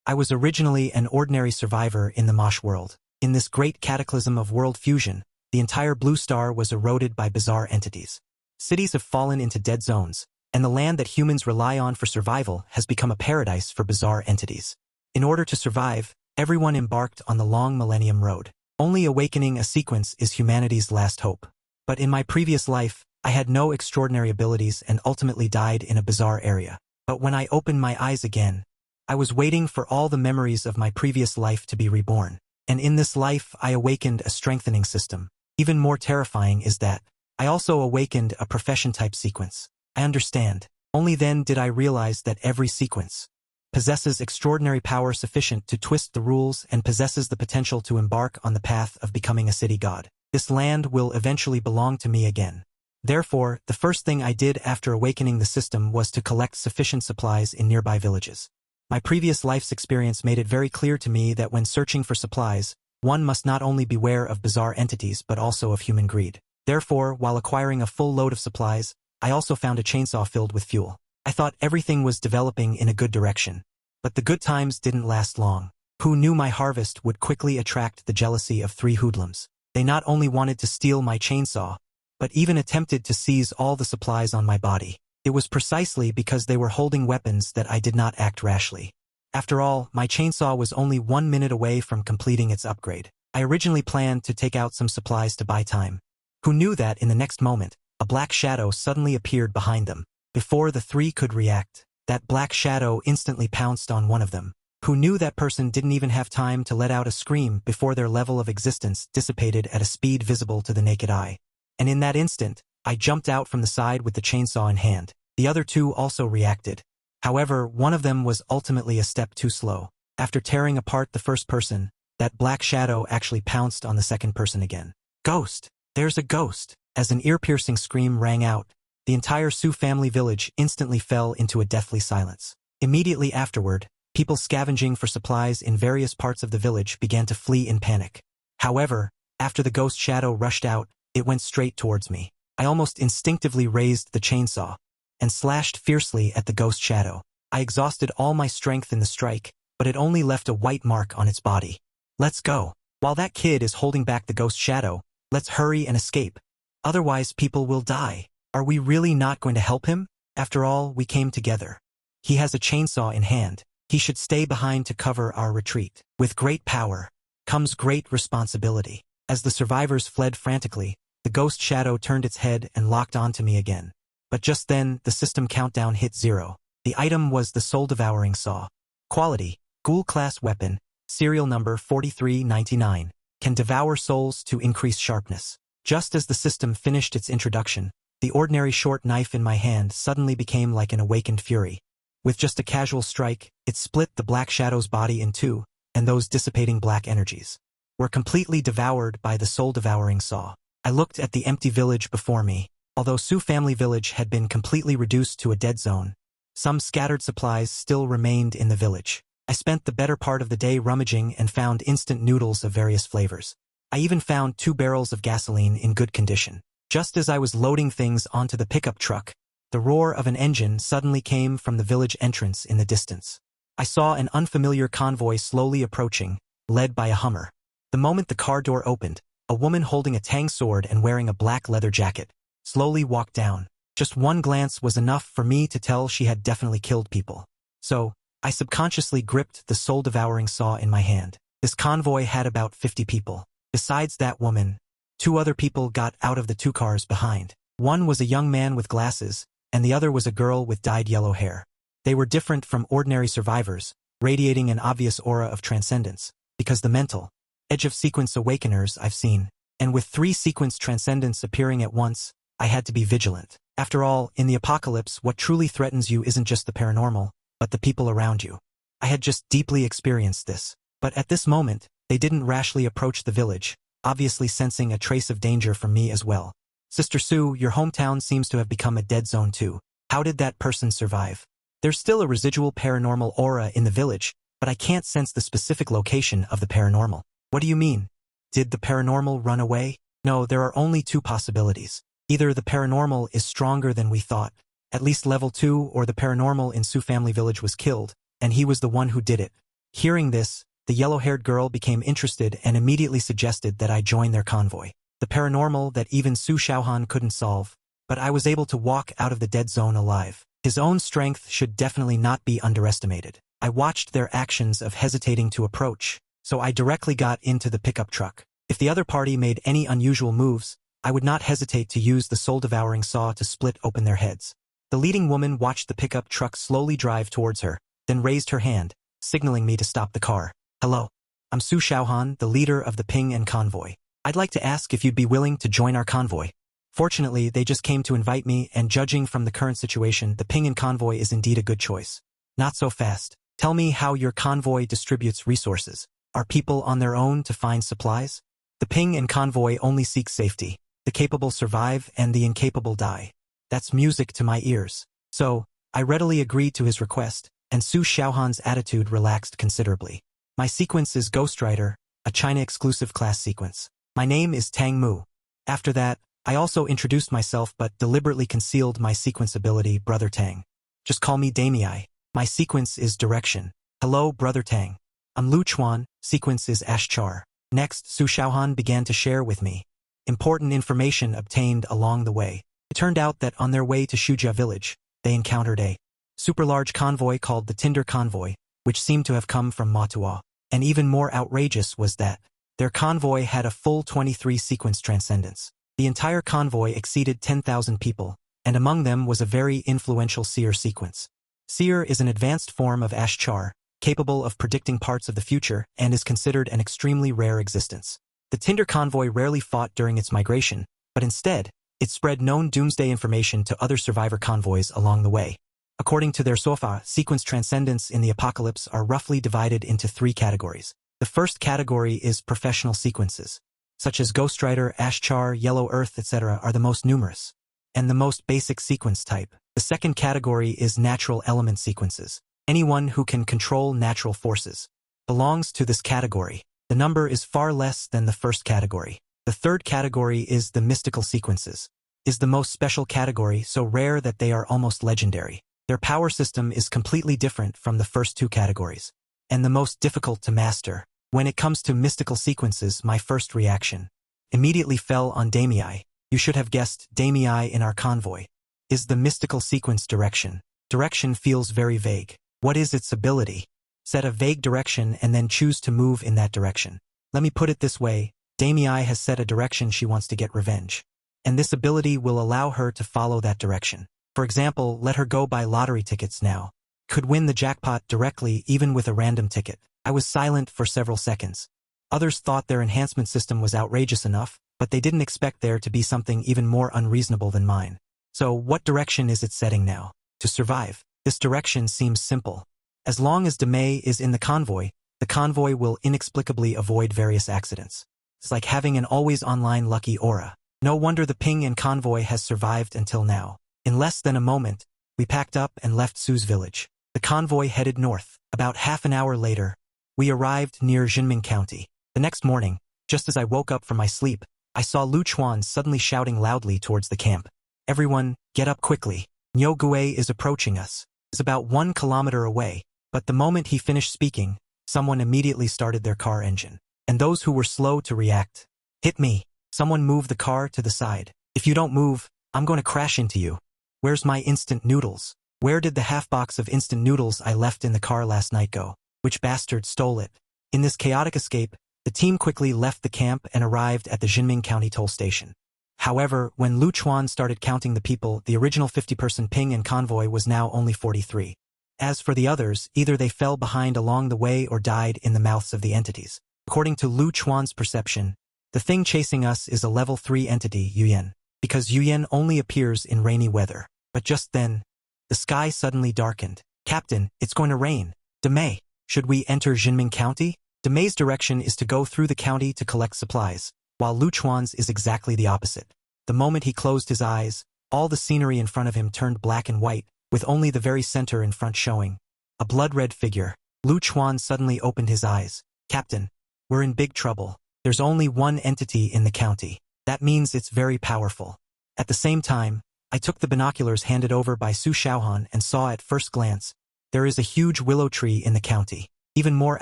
I was originally an ordinary survivor in the Mosh world. In this great cataclysm of world fusion, the entire blue star was eroded by bizarre entities. Cities have fallen into dead zones, and the land that humans rely on for survival has become a paradise for bizarre entities. In order to survive, everyone embarked on the long Millennium Road. Only awakening a sequence is humanity's last hope. But in my previous life, I had no extraordinary abilities and ultimately died in a bizarre area. But when I opened my eyes again, I was waiting for all the memories of my previous life to be reborn. And in this life, I awakened a strengthening system. Even more terrifying is that I also awakened a profession-type sequence. I understand. Only then did I realize that every sequence possesses extraordinary power sufficient to twist the rules and possesses the potential to embark on the path of becoming a city god. This land will eventually belong to me again. Therefore, the first thing I did after awakening the system was to collect sufficient supplies in nearby villages. My previous life's experience made it very clear to me that when searching for supplies, one must not only beware of bizarre entities but also of human greed. Therefore, while acquiring a full load of supplies, I also found a chainsaw filled with fuel. I thought everything was developing in a good direction. But the good times didn't last long. Who knew my harvest would quickly attract the jealousy of three hoodlums? They not only wanted to steal my chainsaw, but even attempted to seize all the supplies on my body. It was precisely because they were holding weapons that I did not act rashly. After all, my chainsaw was only 1 minute away from completing its upgrade. I originally planned to take out some supplies to buy time. Who knew that in the next moment, a black shadow suddenly appeared behind them. Before the three could react, that black shadow instantly pounced on one of them. Who knew that person didn't even have time to let out a scream before their level of existence dissipated at a speed visible to the naked eye. And in that instant, I jumped out from the side with the chainsaw in hand. The other two also reacted. However, one of them was ultimately a step too slow. After tearing apart the first person, that black shadow actually pounced on the second person again. Ghost! There's a ghost! As an ear-piercing scream rang out, the entire Sioux family village instantly fell into a deathly silence. Immediately afterward, people scavenging for supplies in various parts of the village began to flee in panic. However, after the ghost shadow rushed out, it went straight towards me. I almost instinctively raised the chainsaw and slashed fiercely at the ghost shadow. I exhausted all my strength in the strike, but it only left a white mark on its body. Let's go. While that kid is holding back the ghost shadow, let's hurry and escape. Otherwise people will die. Are we really not going to help him? After all, we came together. He has a chainsaw in hand. He should stay behind to cover our retreat. With great power comes great responsibility. As the survivors fled frantically, the ghost shadow turned its head and locked onto me again. But just then, the system countdown hit 0. The item was the soul-devouring saw. Quality: Ghoul-class weapon, serial number 4399. Can devour souls to increase sharpness. Just as the system finished its introduction, the ordinary short knife in my hand suddenly became like an awakened fury. With just a casual strike, it split the black shadow's body in two, and those dissipating black energies were completely devoured by the soul-devouring saw. I looked at the empty village before me. Although Sioux family village had been completely reduced to a dead zone, some scattered supplies still remained in the village. I spent the better part of the day rummaging and found instant noodles of various flavors. I even found 2 barrels of gasoline in good condition. Just as I was loading things onto the pickup truck, the roar of an engine suddenly came from the village entrance in the distance. I saw an unfamiliar convoy slowly approaching, led by a Hummer. The moment the car door opened, a woman holding a Tang sword and wearing a black leather jacket slowly walked down. Just one glance was enough for me to tell she had definitely killed people. So, I subconsciously gripped the soul-devouring saw in my hand. This convoy had about 50 people. Besides that woman, 2 other people got out of the 2 cars behind. One was a young man with glasses, and the other was a girl with dyed yellow hair. They were different from ordinary survivors, radiating an obvious aura of transcendence, because the mental edge of sequence awakeners I've seen, and with 3 sequence transcendents appearing at once, I had to be vigilant. After all, in the apocalypse, what truly threatens you isn't just the paranormal, but the people around you. I had just deeply experienced this. But at this moment, they didn't rashly approach the village, obviously sensing a trace of danger from me as well. Sister Sue, your hometown seems to have become a dead zone too. How did that person survive? There's still a residual paranormal aura in the village, but I can't sense the specific location of the paranormal. What do you mean? Did the paranormal run away? No, there are only 2 possibilities. Either the paranormal is stronger than we thought, at least level 2, or the paranormal in Sioux family village was killed, and he was the one who did it. Hearing this, the yellow-haired girl became interested and immediately suggested that I join their convoy. The paranormal that even Su Xiaohan couldn't solve, but I was able to walk out of the dead zone alive. His own strength should definitely not be underestimated. I watched their actions of hesitating to approach, so I directly got into the pickup truck. If the other party made any unusual moves, I would not hesitate to use the soul-devouring saw to split open their heads. The leading woman watched the pickup truck slowly drive towards her, then raised her hand, signaling me to stop the car. Hello. I'm Su Xiaohan, the leader of the Ping and convoy. I'd like to ask if you'd be willing to join our convoy. Fortunately, they just came to invite me, and judging from the current situation, the Ping and convoy is indeed a good choice. Not so fast. Tell me how your convoy distributes resources. Are people on their own to find supplies? The Ping and convoy only seek safety. The capable survive and the incapable die. That's music to my ears. So, I readily agreed to his request, and Su Xiaohan's attitude relaxed considerably. My sequence is Ghostwriter, a China-exclusive class sequence. My name is Tang Mo. After that, I also introduced myself but deliberately concealed my sequence ability, Brother Tang. Just call me Damei. My sequence is Direction. Hello, Brother Tang. I'm Lu Chuan, sequence is Ashchar. Next, Su Xiaohan began to share with me important information obtained along the way. It turned out that on their way to Shujia village, they encountered a super-large convoy called the Tinder Convoy, which seemed to have come from Manhua. And even more outrageous was that their convoy had a full 23 sequence transcendence. The entire convoy exceeded 10,000 people, and among them was a very influential seer sequence. Seer is an advanced form of Ashchar, capable of predicting parts of the future, and is considered an extremely rare existence. The Tinder convoy rarely fought during its migration, but instead, it spread known doomsday information to other survivor convoys along the way. According to their Sofa, sequence transcendence in the apocalypse are roughly divided into 3 categories. The first category is professional sequences, such as Ghostwriter, Ashchar, Yellow Earth, etc. are the most numerous, and the most basic sequence type. The second category is natural element sequences. Anyone who can control natural forces belongs to this category. The number is far less than the first category. The third category is the mystical sequences. Is the most special category, so rare that they are almost legendary. Their power system is completely different from the first 2 categories, and the most difficult to master. When it comes to mystical sequences, my first reaction immediately fell on Damei. You should have guessed Damei in our convoy. Is the mystical sequence Direction. Direction feels very vague. What is its ability? Set a vague direction and then choose to move in that direction. Let me put it this way, Damei has set a direction she wants to get revenge. And this ability will allow her to follow that direction. For example, let her go buy lottery tickets now. Could win the jackpot directly even with a random ticket. I was silent for several seconds. Others thought their enhancement system was outrageous enough, but they didn't expect there to be something even more unreasonable than mine. So what direction is it setting now? To survive. This direction seems simple. As long as Damei is in the convoy will inexplicably avoid various accidents. It's like having an always online lucky aura. No wonder the Ping and convoy has survived until now. In less than a moment, we packed up and left Su's village. The convoy headed north. About half an hour later, we arrived near Jinming County. The next morning, just as I woke up from my sleep, I saw Lu Chuan suddenly shouting loudly towards the camp. Everyone, get up quickly. Niu Gui is approaching us. It's about 1 kilometer away, but the moment he finished speaking, someone immediately started their car engine. And those who were slow to react, hit me. Someone moved the car to the side. If you don't move, I'm going to crash into you. Where's my instant noodles? Where did the half box of instant noodles I left in the car last night go? Which bastard stole it? In this chaotic escape, the team quickly left the camp and arrived at the Jinming County toll station. However, when Lu Chuan started counting the people, the original 50-person Ping and convoy was now only 43. As for the others, either they fell behind along the way or died in the mouths of the entities. According to Lu Chuan's perception, the thing chasing us is a level 3 entity, Yuyan, because Yuyan only appears in rainy weather. But just then, the sky suddenly darkened. Captain, it's going to rain. Damei, should we enter Jinming County? Damei's direction is to go through the county to collect supplies, while Lu Chuan's is exactly the opposite. The moment he closed his eyes, all the scenery in front of him turned black and white, with only the very center in front showing a blood-red figure. Lu Chuan suddenly opened his eyes. Captain, we're in big trouble. There's only one entity in the county. That means it's very powerful. At the same time, I took the binoculars handed over by Su Xiaohan and saw at first glance, there is a huge willow tree in the county. Even more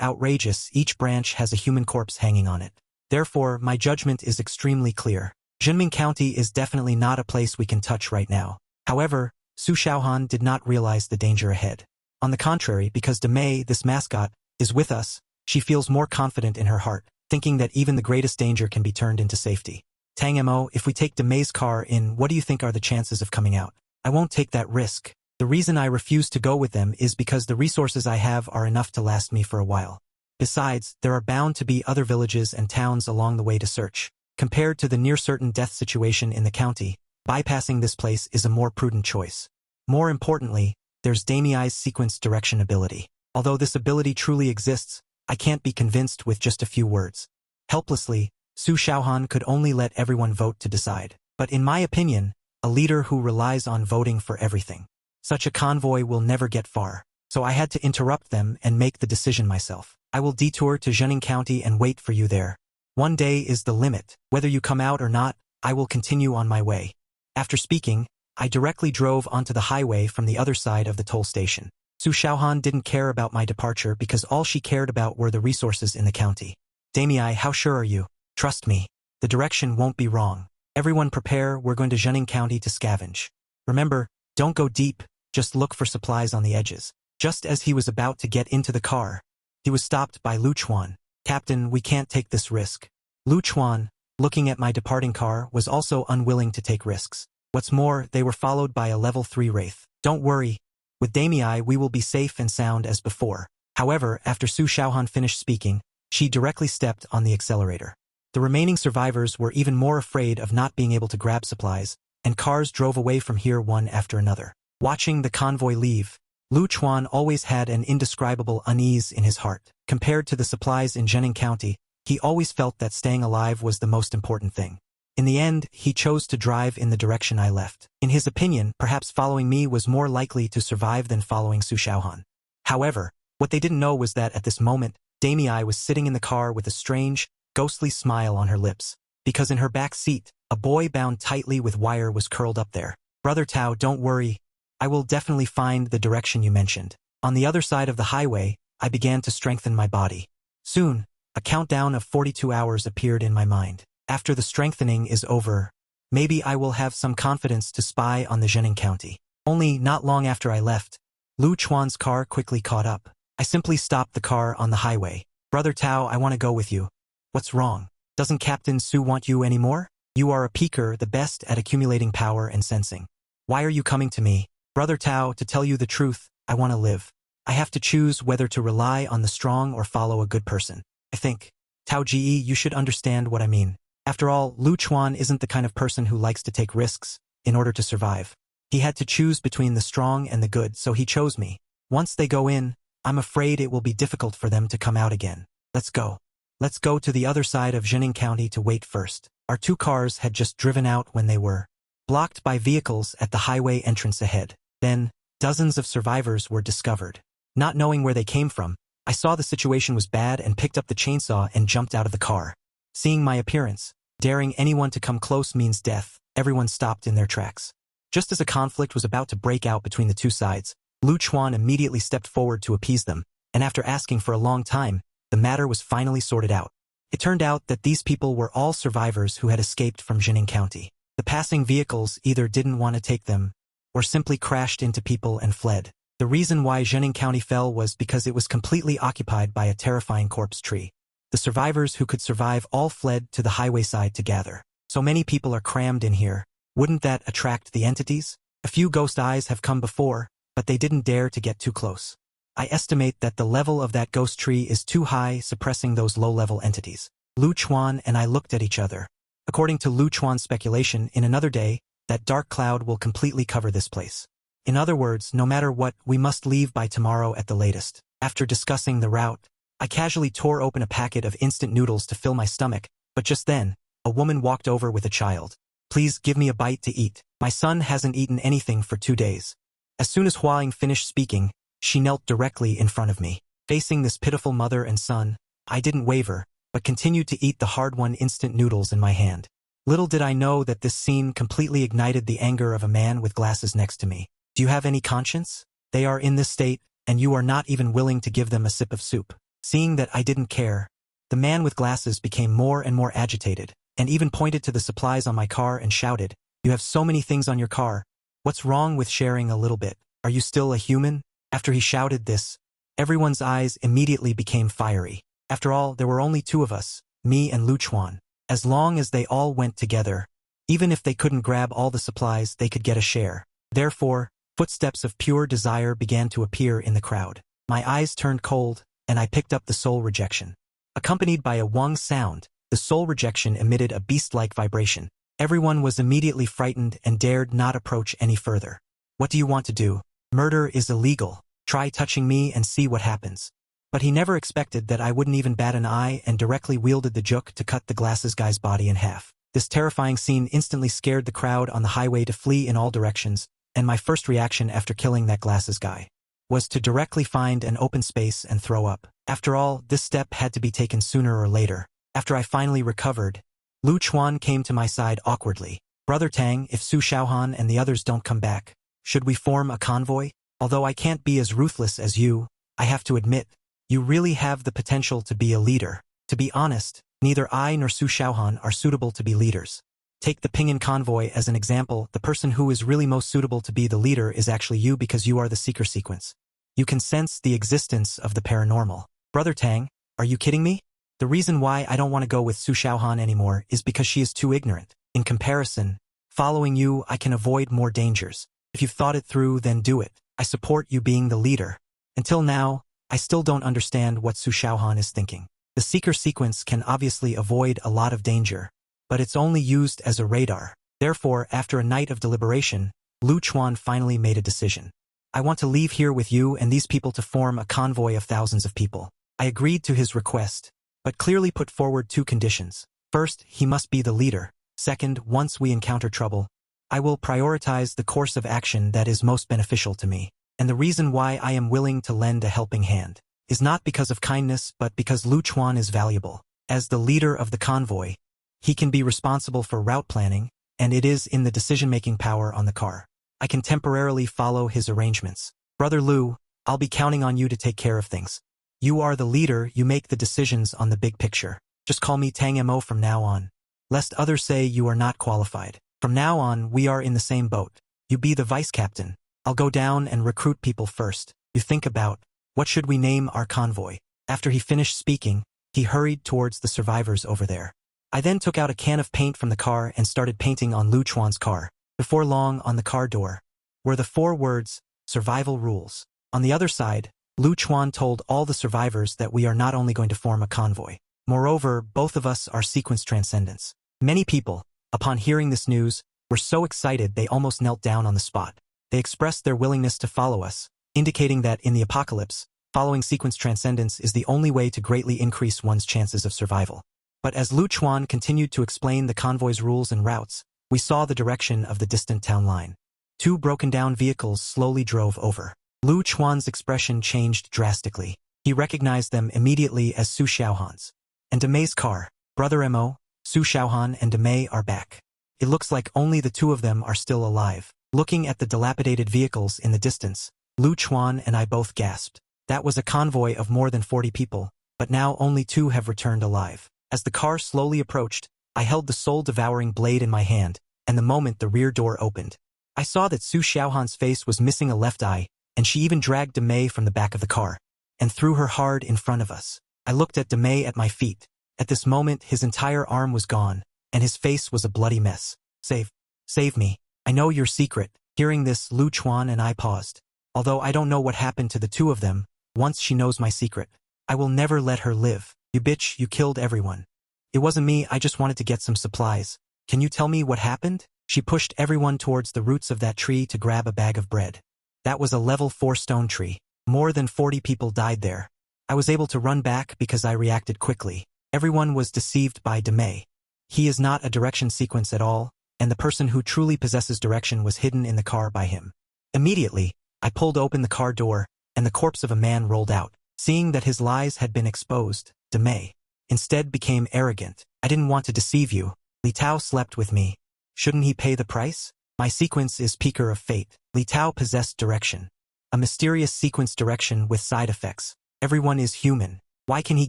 outrageous, each branch has a human corpse hanging on it. Therefore, my judgment is extremely clear. Jinming County is definitely not a place we can touch right now. However, Su Xiaohan did not realize the danger ahead. On the contrary, because Demei, this mascot, is with us, she feels more confident in her heart, thinking that even the greatest danger can be turned into safety. Tang Mo, if we take Demei's car in, what do you think are the chances of coming out? I won't take that risk. The reason I refuse to go with them is because the resources I have are enough to last me for a while. Besides, there are bound to be other villages and towns along the way to search. Compared to the near-certain death situation in the county, bypassing this place is a more prudent choice. More importantly, there's Demei's sequence direction ability. Although this ability truly exists, I can't be convinced with just a few words. Helplessly, Su Xiaohan could only let everyone vote to decide. But in my opinion, a leader who relies on voting for everything. Such a convoy will never get far. So I had to interrupt them and make the decision myself. I will detour to Zhening County and wait for you there. One day is the limit. Whether you come out or not, I will continue on my way. After speaking, I directly drove onto the highway from the other side of the toll station. Su Xiaohan didn't care about my departure because all she cared about were the resources in the county. Demei, how sure are you? Trust me. The direction won't be wrong. Everyone prepare, we're going to Zhening County to scavenge. Remember, don't go deep, just look for supplies on the edges. Just as he was about to get into the car, he was stopped by Lu Chuan. Captain, we can't take this risk. Lu Chuan, looking at my departing car, was also unwilling to take risks. What's more, they were followed by a level 3 wraith. Don't worry. With Demei, we will be safe and sound as before. However, after Su Xiaohan finished speaking, she directly stepped on the accelerator. The remaining survivors were even more afraid of not being able to grab supplies, and cars drove away from here one after another. Watching the convoy leave, Lu Chuan always had an indescribable unease in his heart. Compared to the supplies in Zhening County, he always felt that staying alive was the most important thing. In the end, he chose to drive in the direction I left. In his opinion, perhaps following me was more likely to survive than following Su Xiaohan. However, what they didn't know was that at this moment, Demei was sitting in the car with a strange, ghostly smile on her lips, because in her back seat, a boy bound tightly with wire was curled up there. Brother Tao, don't worry. I will definitely find the direction you mentioned. On the other side of the highway, I began to strengthen my body. Soon, a countdown of 42 hours appeared in my mind. After the strengthening is over, maybe I will have some confidence to spy on the Zhening County. Only not long after I left, Lu Chuan's car quickly caught up. I simply stopped the car on the highway. Brother Tao, I want to go with you. What's wrong? Doesn't Captain Su want you anymore? You are a peaker, the best at accumulating power and sensing. Why are you coming to me? Brother Tao, to tell you the truth, I want to live. I have to choose whether to rely on the strong or follow a good person. I think. Tao Ji, you should understand what I mean. After all, Lu Chuan isn't the kind of person who likes to take risks in order to survive. He had to choose between the strong and the good, so he chose me. Once they go in, I'm afraid it will be difficult for them to come out again. Let's go. Let's go to the other side of Zhening County to wait first. Our 2 cars had just driven out when they were blocked by vehicles at the highway entrance ahead. Then, dozens of survivors were discovered. Not knowing where they came from, I saw the situation was bad and picked up the chainsaw and jumped out of the car. Seeing my appearance, daring anyone to come close means death, everyone stopped in their tracks. Just as a conflict was about to break out between the 2 sides, Lu Chuan immediately stepped forward to appease them, and after asking for a long time, the matter was finally sorted out. It turned out that these people were all survivors who had escaped from Zhening County. The passing vehicles either didn't want to take them, or simply crashed into people and fled. The reason why Zhening County fell was because it was completely occupied by a terrifying corpse tree. The survivors who could survive all fled to the highway side to gather. So many people are crammed in here. Wouldn't that attract the entities? A few ghost eyes have come before, but they didn't dare to get too close. I estimate that the level of that ghost tree is too high, suppressing those low-level entities. Lu Chuan and I looked at each other. According to Lu Chuan's speculation, in another day, that dark cloud will completely cover this place. In other words, no matter what, we must leave by tomorrow at the latest. After discussing the route, I casually tore open a packet of instant noodles to fill my stomach, but just then, a woman walked over with a child. Please give me a bite to eat. My son hasn't eaten anything for 2 days. As soon as Huaing finished speaking, she knelt directly in front of me. Facing this pitiful mother and son, I didn't waver, but continued to eat the hard-won instant noodles in my hand. Little did I know that this scene completely ignited the anger of a man with glasses next to me. Do you have any conscience? They are in this state, and you are not even willing to give them a sip of soup. Seeing that I didn't care, the man with glasses became more and more agitated, and even pointed to the supplies on my car and shouted, "You have so many things on your car. What's wrong with sharing a little bit? Are you still a human?" After he shouted this, everyone's eyes immediately became fiery. After all, there were only two of us, me and Lu Chuan. As long as they all went together, even if they couldn't grab all the supplies, they could get a share. Therefore, footsteps of pure desire began to appear in the crowd. My eyes turned cold, and I picked up the soul rejection. Accompanied by a wang sound, the soul rejection emitted a beast-like vibration. Everyone was immediately frightened and dared not approach any further. "What do you want to do? Murder is illegal. Try touching me and see what happens." But he never expected that I wouldn't even bat an eye and directly wielded the juk to cut the glasses guy's body in half. This terrifying scene instantly scared the crowd on the highway to flee in all directions, and my first reaction after killing that glasses guy was to directly find an open space and throw up. After all, this step had to be taken sooner or later. After I finally recovered, Lu Chuan came to my side awkwardly. "Brother Tang, if Su Xiaohan and the others don't come back, should we form a convoy? Although I can't be as ruthless as you, I have to admit, you really have the potential to be a leader. To be honest, neither I nor Su Xiaohan are suitable to be leaders. Take the Pinyin convoy as an example. The person who is really most suitable to be the leader is actually you because you are the seeker sequence. You can sense the existence of the paranormal." "Brother Tang, are you kidding me? The reason why I don't want to go with Su Xiaohan anymore is because she is too ignorant. In comparison, following you, I can avoid more dangers. If you've thought it through, then do it. I support you being the leader. Until now, I still don't understand what Su Xiaohan is thinking. The seeker sequence can obviously avoid a lot of danger, but it's only used as a radar. Therefore, after a night of deliberation, Lu Chuan finally made a decision. I want to leave here with you and these people to form a convoy of thousands of people." I agreed to his request, but clearly put forward two conditions. First, he must be the leader. Second, once we encounter trouble, I will prioritize the course of action that is most beneficial to me. And the reason why I am willing to lend a helping hand is not because of kindness, but because Lu Chuan is valuable. As the leader of the convoy, he can be responsible for route planning, and it is in the decision-making power on the car. I can temporarily follow his arrangements. "Brother Lu, I'll be counting on you to take care of things. You are the leader, you make the decisions on the big picture. Just call me Tang Mo from now on, lest others say you are not qualified. From now on, we are in the same boat. You be the vice captain. I'll go down and recruit people first. You think about, what should we name our convoy?" After he finished speaking, he hurried towards the survivors over there. I then took out a can of paint from the car and started painting on Lu Chuan's car. Before long, on the car door were the 4 words, "Survival Rules." On the other side, Lu Chuan told all the survivors that we are not only going to form a convoy. Moreover, both of us are sequence transcendents. Many people, upon hearing this news, were so excited they almost knelt down on the spot. They expressed their willingness to follow us, indicating that in the apocalypse, following sequence transcendence is the only way to greatly increase one's chances of survival. But as Lu Chuan continued to explain the convoy's rules and routes, we saw the direction of the distant town line. 2 broken-down vehicles slowly drove over. Lu Chuan's expression changed drastically. He recognized them immediately as Su Xiaohan's. "And Demei's car. Brother Mo, Su Xiaohan and Demei are back. It looks like only the 2 of them are still alive." Looking at the dilapidated vehicles in the distance, Lu Chuan and I both gasped. That was a convoy of more than 40 people, but now only 2 have returned alive. As the car slowly approached, I held the soul-devouring blade in my hand, and the moment the rear door opened, I saw that Su Xiaohan's face was missing a left eye, and she even dragged Demei from the back of the car, and threw her hard in front of us. I looked at Demei at my feet. At this moment, his entire arm was gone, and his face was a bloody mess. Save me. I know your secret." Hearing this, Lu Chuan and I paused. "Although I don't know what happened to the 2 of them, once she knows my secret, I will never let her live. You bitch, you killed everyone." "It wasn't me, I just wanted to get some supplies. Can you tell me what happened?" She pushed everyone towards the roots of that tree to grab a bag of bread. That was a level 4 stone tree. More than 40 people died there. I was able to run back because I reacted quickly. Everyone was deceived by Demei. He is not a direction sequence at all, and the person who truly possesses direction was hidden in the car by him. Immediately, I pulled open the car door, and the corpse of a man rolled out. Seeing that his lies had been exposed, Demei instead became arrogant. "I didn't want to deceive you. Li Tao slept with me. Shouldn't he pay the price? My sequence is Peaker of Fate. Li Tao possessed direction. A mysterious sequence direction with side effects. Everyone is human. Why can he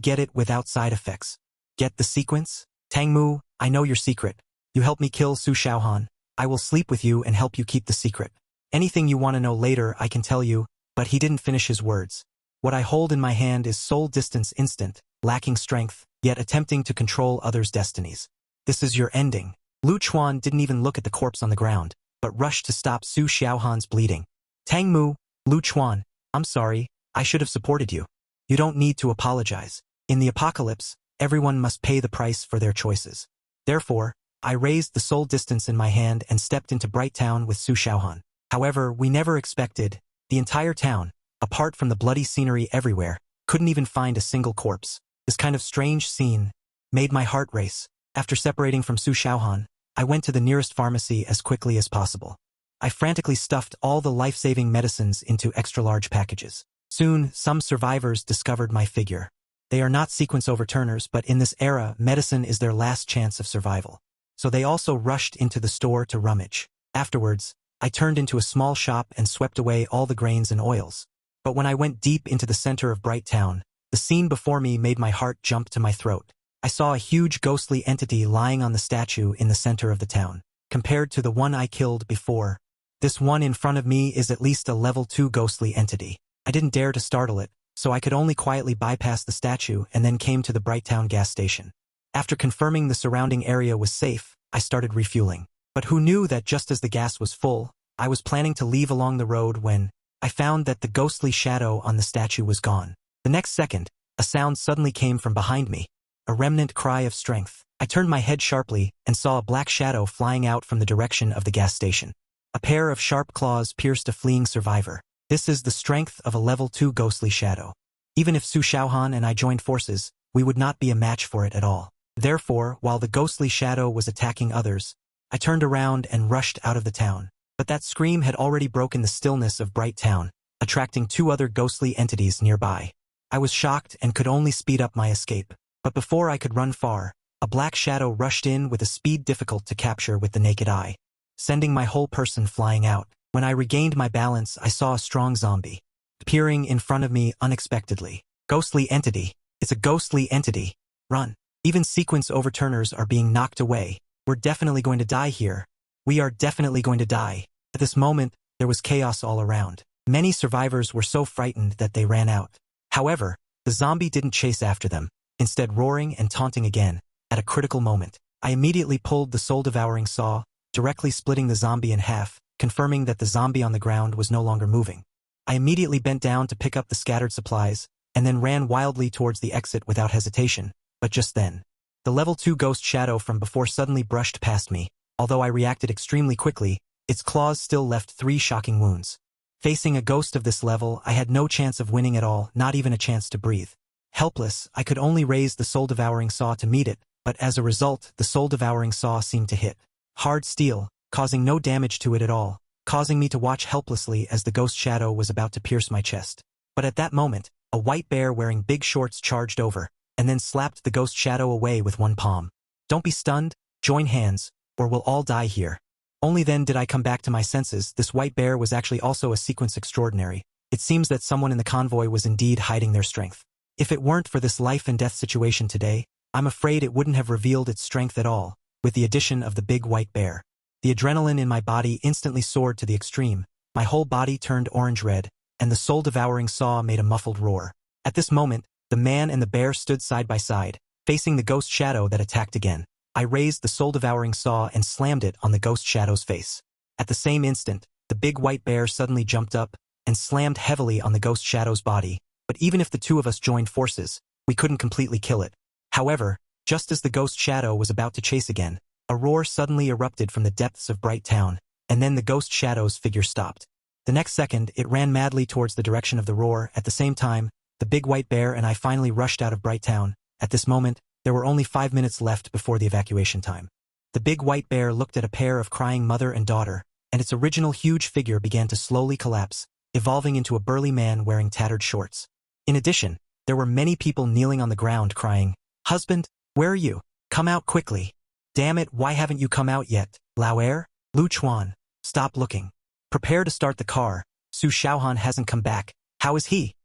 get it without side effects? Get the sequence? Tang Mo, I know your secret. You help me kill Su Xiaohan. I will sleep with you and help you keep the secret. Anything you want to know later I can tell you, but he didn't finish his words. What I hold in my hand is soul distance instant, lacking strength, yet attempting to control others' destinies. This is your ending. Lu Chuan didn't even look at the corpse on the ground, but rushed to stop Su Xiaohan's bleeding. Tang Mo, Lu Chuan, I'm sorry, I should have supported you. You don't need to apologize. In the apocalypse, everyone must pay the price for their choices. Therefore, I raised the soul distance in my hand and stepped into Bright Town with Su Xiaohan. However, we never expected, the entire town, apart from the bloody scenery everywhere, couldn't even find a single corpse. This kind of strange scene made my heart race. After separating from Su Xiaohan, I went to the nearest pharmacy as quickly as possible. I frantically stuffed all the life-saving medicines into extra-large packages. Soon, some survivors discovered my figure. They are not sequence overturners, but in this era, medicine is their last chance of survival. So they also rushed into the store to rummage. Afterwards, I turned into a small shop and swept away all the grains and oils. But when I went deep into the center of Bright Town, the scene before me made my heart jump to my throat. I saw a huge ghostly entity lying on the statue in the center of the town. Compared to the one I killed before, this one in front of me is at least a level 2 ghostly entity. I didn't dare to startle it, so I could only quietly bypass the statue and then came to the Bright Town gas station. After confirming the surrounding area was safe, I started refueling. But who knew that just as the gas was full, I was planning to leave along the road when I found that the ghostly shadow on the statue was gone. The next second, a sound suddenly came from behind me. A remnant cry of strength. I turned my head sharply and saw a black shadow flying out from the direction of the gas station. A pair of sharp claws pierced a fleeing survivor. This is the strength of a level 2 ghostly shadow. Even if Su Xiaohan and I joined forces, we would not be a match for it at all. Therefore, while the ghostly shadow was attacking others, I turned around and rushed out of the town. But that scream had already broken the stillness of Bright Town, attracting 2 other ghostly entities nearby. I was shocked and could only speed up my escape. But before I could run far, a black shadow rushed in with a speed difficult to capture with the naked eye, sending my whole person flying out. When I regained my balance, I saw a strong zombie appearing in front of me unexpectedly. Ghostly entity. It's a ghostly entity. Run. Even sequence overturners are being knocked away. We're definitely going to die here. We are definitely going to die. At this moment, there was chaos all around. Many survivors were so frightened that they ran out. However, the zombie didn't chase after them, instead roaring and taunting again. At a critical moment, I immediately pulled the soul-devouring saw, directly splitting the zombie in half, confirming that the zombie on the ground was no longer moving. I immediately bent down to pick up the scattered supplies, and then ran wildly towards the exit without hesitation. But just then, the level 2 ghost shadow from before suddenly brushed past me. Although I reacted extremely quickly, its claws still left 3 shocking wounds. Facing a ghost of this level, I had no chance of winning at all, not even a chance to breathe. Helpless, I could only raise the soul-devouring saw to meet it, but as a result, the soul-devouring saw seemed to hit hard steel, causing no damage to it at all, causing me to watch helplessly as the ghost shadow was about to pierce my chest. But at that moment, a white bear wearing big shorts charged over, and then slapped the ghost shadow away with one palm. Don't be stunned, join hands, or we'll all die here. Only then did I come back to my senses. This white bear was actually also a sequence extraordinary. It seems that someone in the convoy was indeed hiding their strength. If it weren't for this life and death situation today, I'm afraid it wouldn't have revealed its strength at all, with the addition of the big white bear. The adrenaline in my body instantly soared to the extreme. My whole body turned orange-red, and the soul-devouring saw made a muffled roar. At this moment, the man and the bear stood side by side, facing the ghost shadow that attacked again. I raised the soul-devouring saw and slammed it on the ghost shadow's face. At the same instant, the big white bear suddenly jumped up and slammed heavily on the ghost shadow's body. But even if the 2 of us joined forces, we couldn't completely kill it. However, just as the ghost shadow was about to chase again, a roar suddenly erupted from the depths of Bright Town, and then the ghost shadow's figure stopped. The next second, it ran madly towards the direction of the roar. At the same time, the big white bear and I finally rushed out of Bright Town. At this moment, there were only 5 minutes left before the evacuation time. The big white bear looked at a pair of crying mother and daughter, and its original huge figure began to slowly collapse, evolving into a burly man wearing tattered shorts. In addition, there were many people kneeling on the ground crying, "Husband, where are you? Come out quickly. Damn it, why haven't you come out yet? Lao Er? Lu Chuan, stop looking. Prepare to start the car. Su Xiaohan hasn't come back. How is he?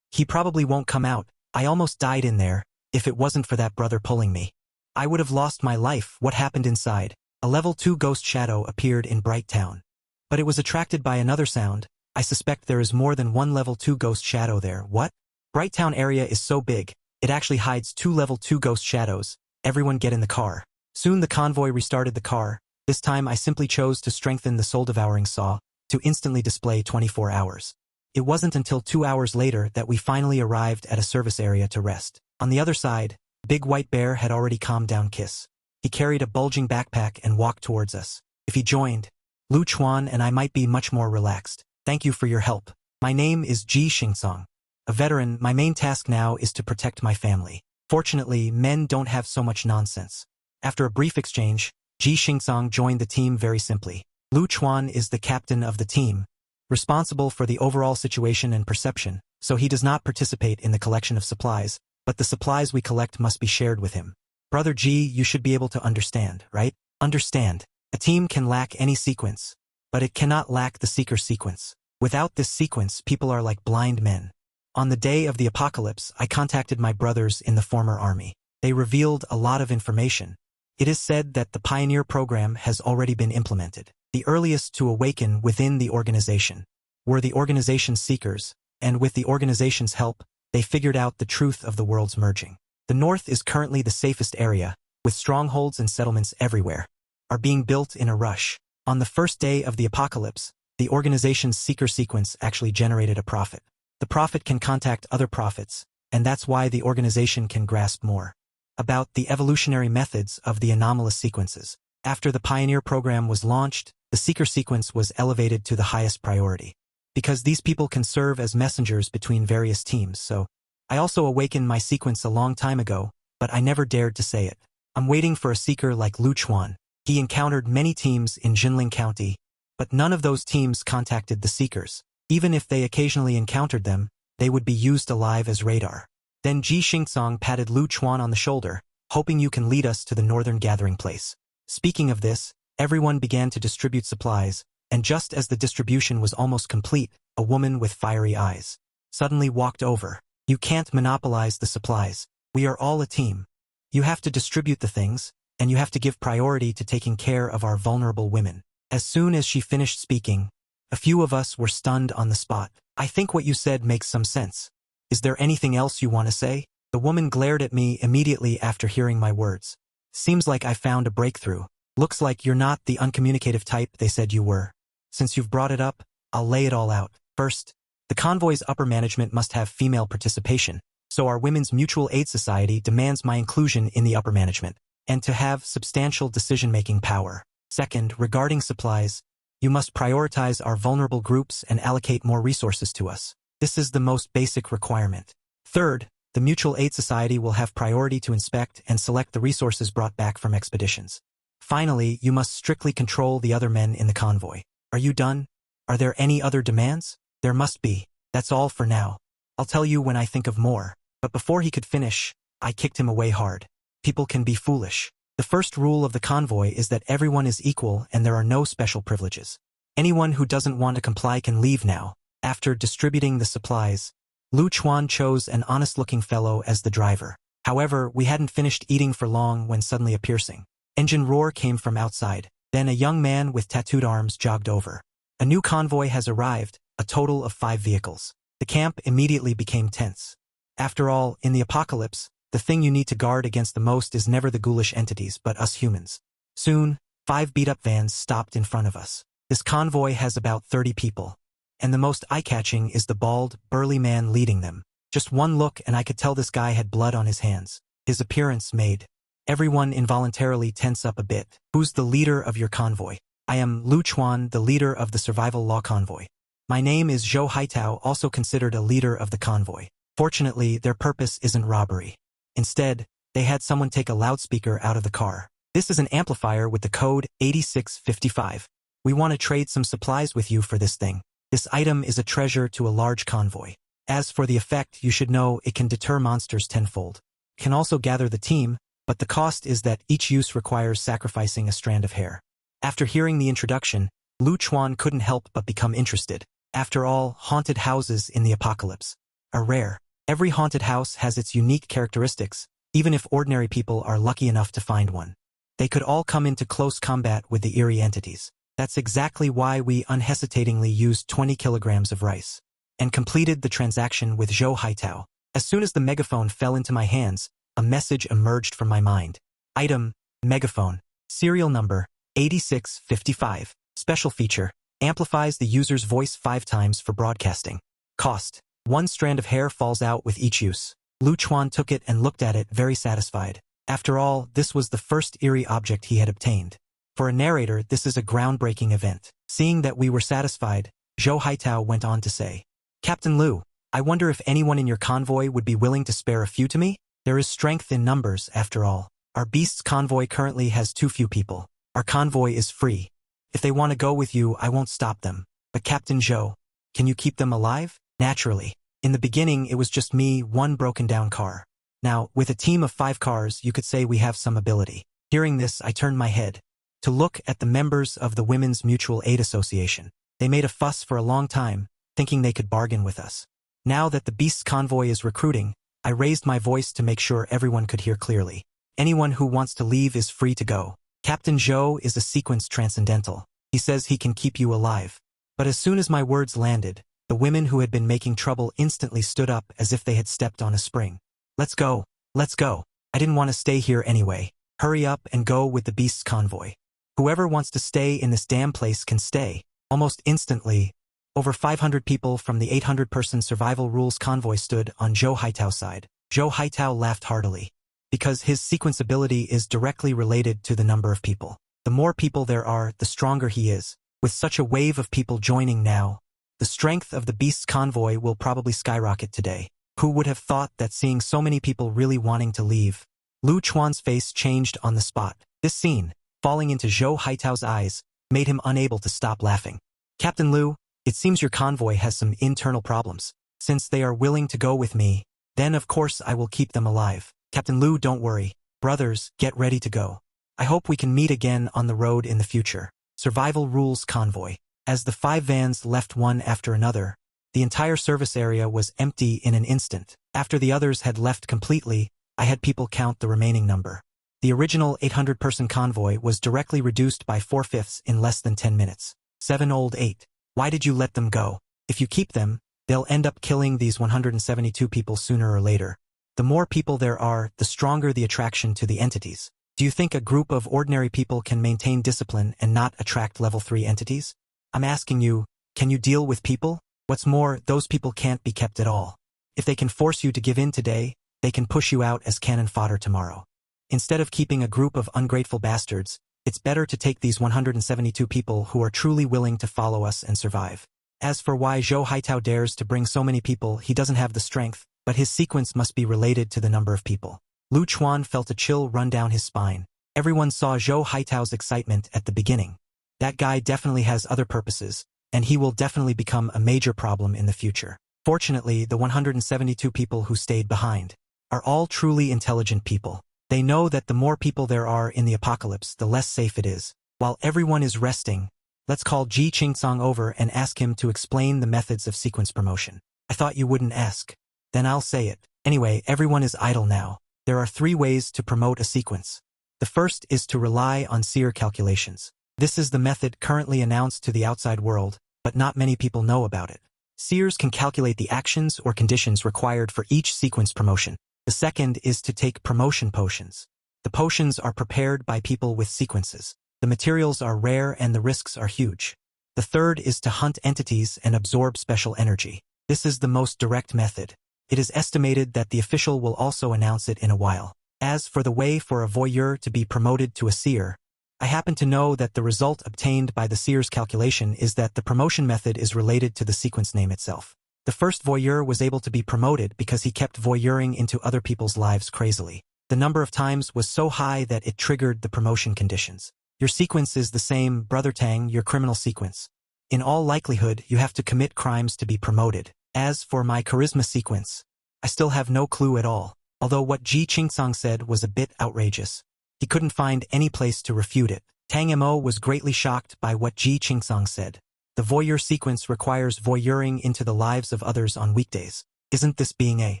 He probably won't come out. I almost died in there. If it wasn't for that brother pulling me, I would have lost my life. What happened inside? A level 2 ghost shadow appeared in Bright Town. But it was attracted by another sound. I suspect there is more than one level 2 ghost shadow there. What? Bright Town area is so big, it actually hides 2 level 2 ghost shadows. Everyone get in the car. Soon the convoy restarted the car. This time I simply chose to strengthen the soul-devouring saw to instantly display 24 hours. It wasn't until 2 hours later that we finally arrived at a service area to rest. On the other side, Big White Bear had already calmed down Kiss. He carried a bulging backpack and walked towards us. If he joined, Lu Chuan and I might be much more relaxed. Thank you for your help. My name is Ji Xingsong. A veteran, my main task now is to protect my family. Fortunately, men don't have so much nonsense. After a brief exchange, Ji Xingsong joined the team very simply. Lu Chuan is the captain of the team, responsible for the overall situation and perception, so he does not participate in the collection of supplies, but the supplies we collect must be shared with him. Brother Ji, you should be able to understand, right? Understand. A team can lack any sequence, but it cannot lack the seeker sequence. Without this sequence, people are like blind men. On the day of the apocalypse, I contacted my brothers in the former army. They revealed a lot of information. It is said that the Pioneer program has already been implemented. The earliest to awaken within the organization were the organization's seekers, and with the organization's help, they figured out the truth of the world's merging. The North is currently the safest area, with strongholds and settlements everywhere, are being built in a rush. On the first day of the apocalypse, the organization's seeker sequence actually generated a prophet. The prophet can contact other prophets, and that's why the organization can grasp more about the evolutionary methods of the anomalous sequences. After the Pioneer program was launched, the seeker sequence was elevated to the highest priority. Because these people can serve as messengers between various teams, so I also awakened my sequence a long time ago, but I never dared to say it. I'm waiting for a seeker like Lu Chuan. He encountered many teams in Jinling County, but none of those teams contacted the seekers. Even if they occasionally encountered them, they would be used alive as radar. Then Ji Xingsong patted Lu Chuan on the shoulder, hoping you can lead us to the northern gathering place. Speaking of this, everyone began to distribute supplies, and just as the distribution was almost complete, a woman with fiery eyes suddenly walked over. You can't monopolize the supplies. We are all a team. You have to distribute the things, and you have to give priority to taking care of our vulnerable women. As soon as she finished speaking, a few of us were stunned on the spot. I think what you said makes some sense. Is there anything else you want to say? The woman glared at me immediately after hearing my words. Seems like I found a breakthrough. Looks like you're not the uncommunicative type they said you were. Since you've brought it up, I'll lay it all out. First, the convoy's upper management must have female participation, so our Women's Mutual Aid Society demands my inclusion in the upper management, and to have substantial decision-making power. Second, regarding supplies, you must prioritize our vulnerable groups and allocate more resources to us. This is the most basic requirement. Third, the Mutual Aid Society will have priority to inspect and select the resources brought back from expeditions. Finally, you must strictly control the other men in the convoy. Are you done? Are there any other demands? There must be. That's all for now. I'll tell you when I think of more. But before he could finish, I kicked him away hard. People can be foolish. The first rule of the convoy is that everyone is equal and there are no special privileges. Anyone who doesn't want to comply can leave now. After distributing the supplies, Lu Chuan chose an honest-looking fellow as the driver. However, we hadn't finished eating for long when suddenly a piercing engine roar came from outside. Then a young man with tattooed arms jogged over. A new convoy has arrived, a total of 5 vehicles. The camp immediately became tense. After all, in the apocalypse, the thing you need to guard against the most is never the ghoulish entities but us humans. Soon, 5 beat-up vans stopped in front of us. This convoy has about 30 people, and the most eye-catching is the bald, burly man leading them. Just one look and I could tell this guy had blood on his hands. His appearance made everyone involuntarily tense up a bit. Who's the leader of your convoy? I am Lu Chuan, the leader of the Survival Law Convoy. My name is Zhou Haitao, also considered a leader of the convoy. Fortunately, their purpose isn't robbery. Instead, they had someone take a loudspeaker out of the car. This is an amplifier with the code 8655. We want to trade some supplies with you for this thing. This item is a treasure to a large convoy. As for the effect, you should know it can deter monsters tenfold. Can also gather the team, but the cost is that each use requires sacrificing a strand of hair. After hearing the introduction, Lu Chuan couldn't help but become interested. After all, haunted houses in the apocalypse are rare. Every haunted house has its unique characteristics, even if ordinary people are lucky enough to find one. They could all come into close combat with the eerie entities. That's exactly why we unhesitatingly used 20 kilograms of rice and completed the transaction with Zhou Haitao. As soon as the megaphone fell into my hands, a message emerged from my mind. Item, megaphone. Serial number, 8655. Special feature, amplifies the user's voice 5 times for broadcasting. Cost, 1 strand of hair falls out with each use. Lu Chuan took it and looked at it very satisfied. After all, this was the first eerie object he had obtained. For a narrator, this is a groundbreaking event. Seeing that we were satisfied, Zhou Haitao went on to say, Captain Lu, I wonder if anyone in your convoy would be willing to spare a few to me? There is strength in numbers, after all. Our beast's convoy currently has too few people. Our convoy is free. If they want to go with you, I won't stop them. But Captain Zhou, can you keep them alive? Naturally. In the beginning, it was just me, one broken-down car. Now, with a team of 5 cars, you could say we have some ability. Hearing this, I turned my head to look at the members of the Women's Mutual Aid Association. They made a fuss for a long time, thinking they could bargain with us. Now that the beast's convoy is recruiting, I raised my voice to make sure everyone could hear clearly. Anyone who wants to leave is free to go. Captain Zhou is a sequence transcendental. He says he can keep you alive. But as soon as my words landed, the women who had been making trouble instantly stood up as if they had stepped on a spring. Let's go. Let's go. I didn't want to stay here anyway. Hurry up and go with the beast's convoy. Whoever wants to stay in this damn place can stay. Almost instantly, over 500 people from the 800-person survival rules convoy stood on Zhou Haitao's side. Zhou Haitao laughed heartily. Because his sequence ability is directly related to the number of people. The more people there are, the stronger he is. With such a wave of people joining now, the strength of the beast's convoy will probably skyrocket today. Who would have thought that seeing so many people really wanting to leave? Lu Chuan's face changed on the spot. This scene, falling into Zhou Haitao's eyes, made him unable to stop laughing. Captain Lu, it seems your convoy has some internal problems. Since they are willing to go with me, then of course I will keep them alive. Captain Lu, don't worry. Brothers, get ready to go. I hope we can meet again on the road in the future. Survival Rules Convoy. As the 5 vans left one after another, the entire service area was empty in an instant. After the others had left completely, I had people count the remaining number. The original 800-person convoy was directly reduced by 4/5 in less than 10 minutes. 7 old 8. Why did you let them go? If you keep them, they'll end up killing these 172 people sooner or later. The more people there are, the stronger the attraction to the entities. Do you think a group of ordinary people can maintain discipline and not attract level 3 entities? I'm asking you, can you deal with people? What's more, those people can't be kept at all. If they can force you to give in today, they can push you out as cannon fodder tomorrow. Instead of keeping a group of ungrateful bastards, it's better to take these 172 people who are truly willing to follow us and survive. As for why Zhou Haitao dares to bring so many people, he doesn't have the strength, but his sequence must be related to the number of people. Lu Chuan felt a chill run down his spine. Everyone saw Zhou Haitao's excitement at the beginning. That guy definitely has other purposes, and he will definitely become a major problem in the future. Fortunately, the 172 people who stayed behind are all truly intelligent people. They know that the more people there are in the apocalypse, the less safe it is. While everyone is resting, let's call Ji Qingsong over and ask him to explain the methods of sequence promotion. I thought you wouldn't ask. Then I'll say it. Anyway, everyone is idle now. There are 3 ways to promote a sequence. The first is to rely on seer calculations. This is the method currently announced to the outside world, but not many people know about it. Seers can calculate the actions or conditions required for each sequence promotion. The second is to take promotion potions. The potions are prepared by people with sequences. The materials are rare and the risks are huge. The third is to hunt entities and absorb special energy. This is the most direct method. It is estimated that the official will also announce it in a while. As for the way for a voyeur to be promoted to a seer, I happen to know that the result obtained by the seer's calculation is that the promotion method is related to the sequence name itself. The first voyeur was able to be promoted because he kept voyeuring into other people's lives crazily. The number of times was so high that it triggered the promotion conditions. Your sequence is the same, Brother Tang, your criminal sequence. In all likelihood, you have to commit crimes to be promoted. As for my charisma sequence, I still have no clue at all, although what Ji Qingsong said was a bit outrageous. He couldn't find any place to refute it. Tang Mo was greatly shocked by what Ji Qingsong said. The voyeur sequence requires voyeuring into the lives of others on weekdays. Isn't this being a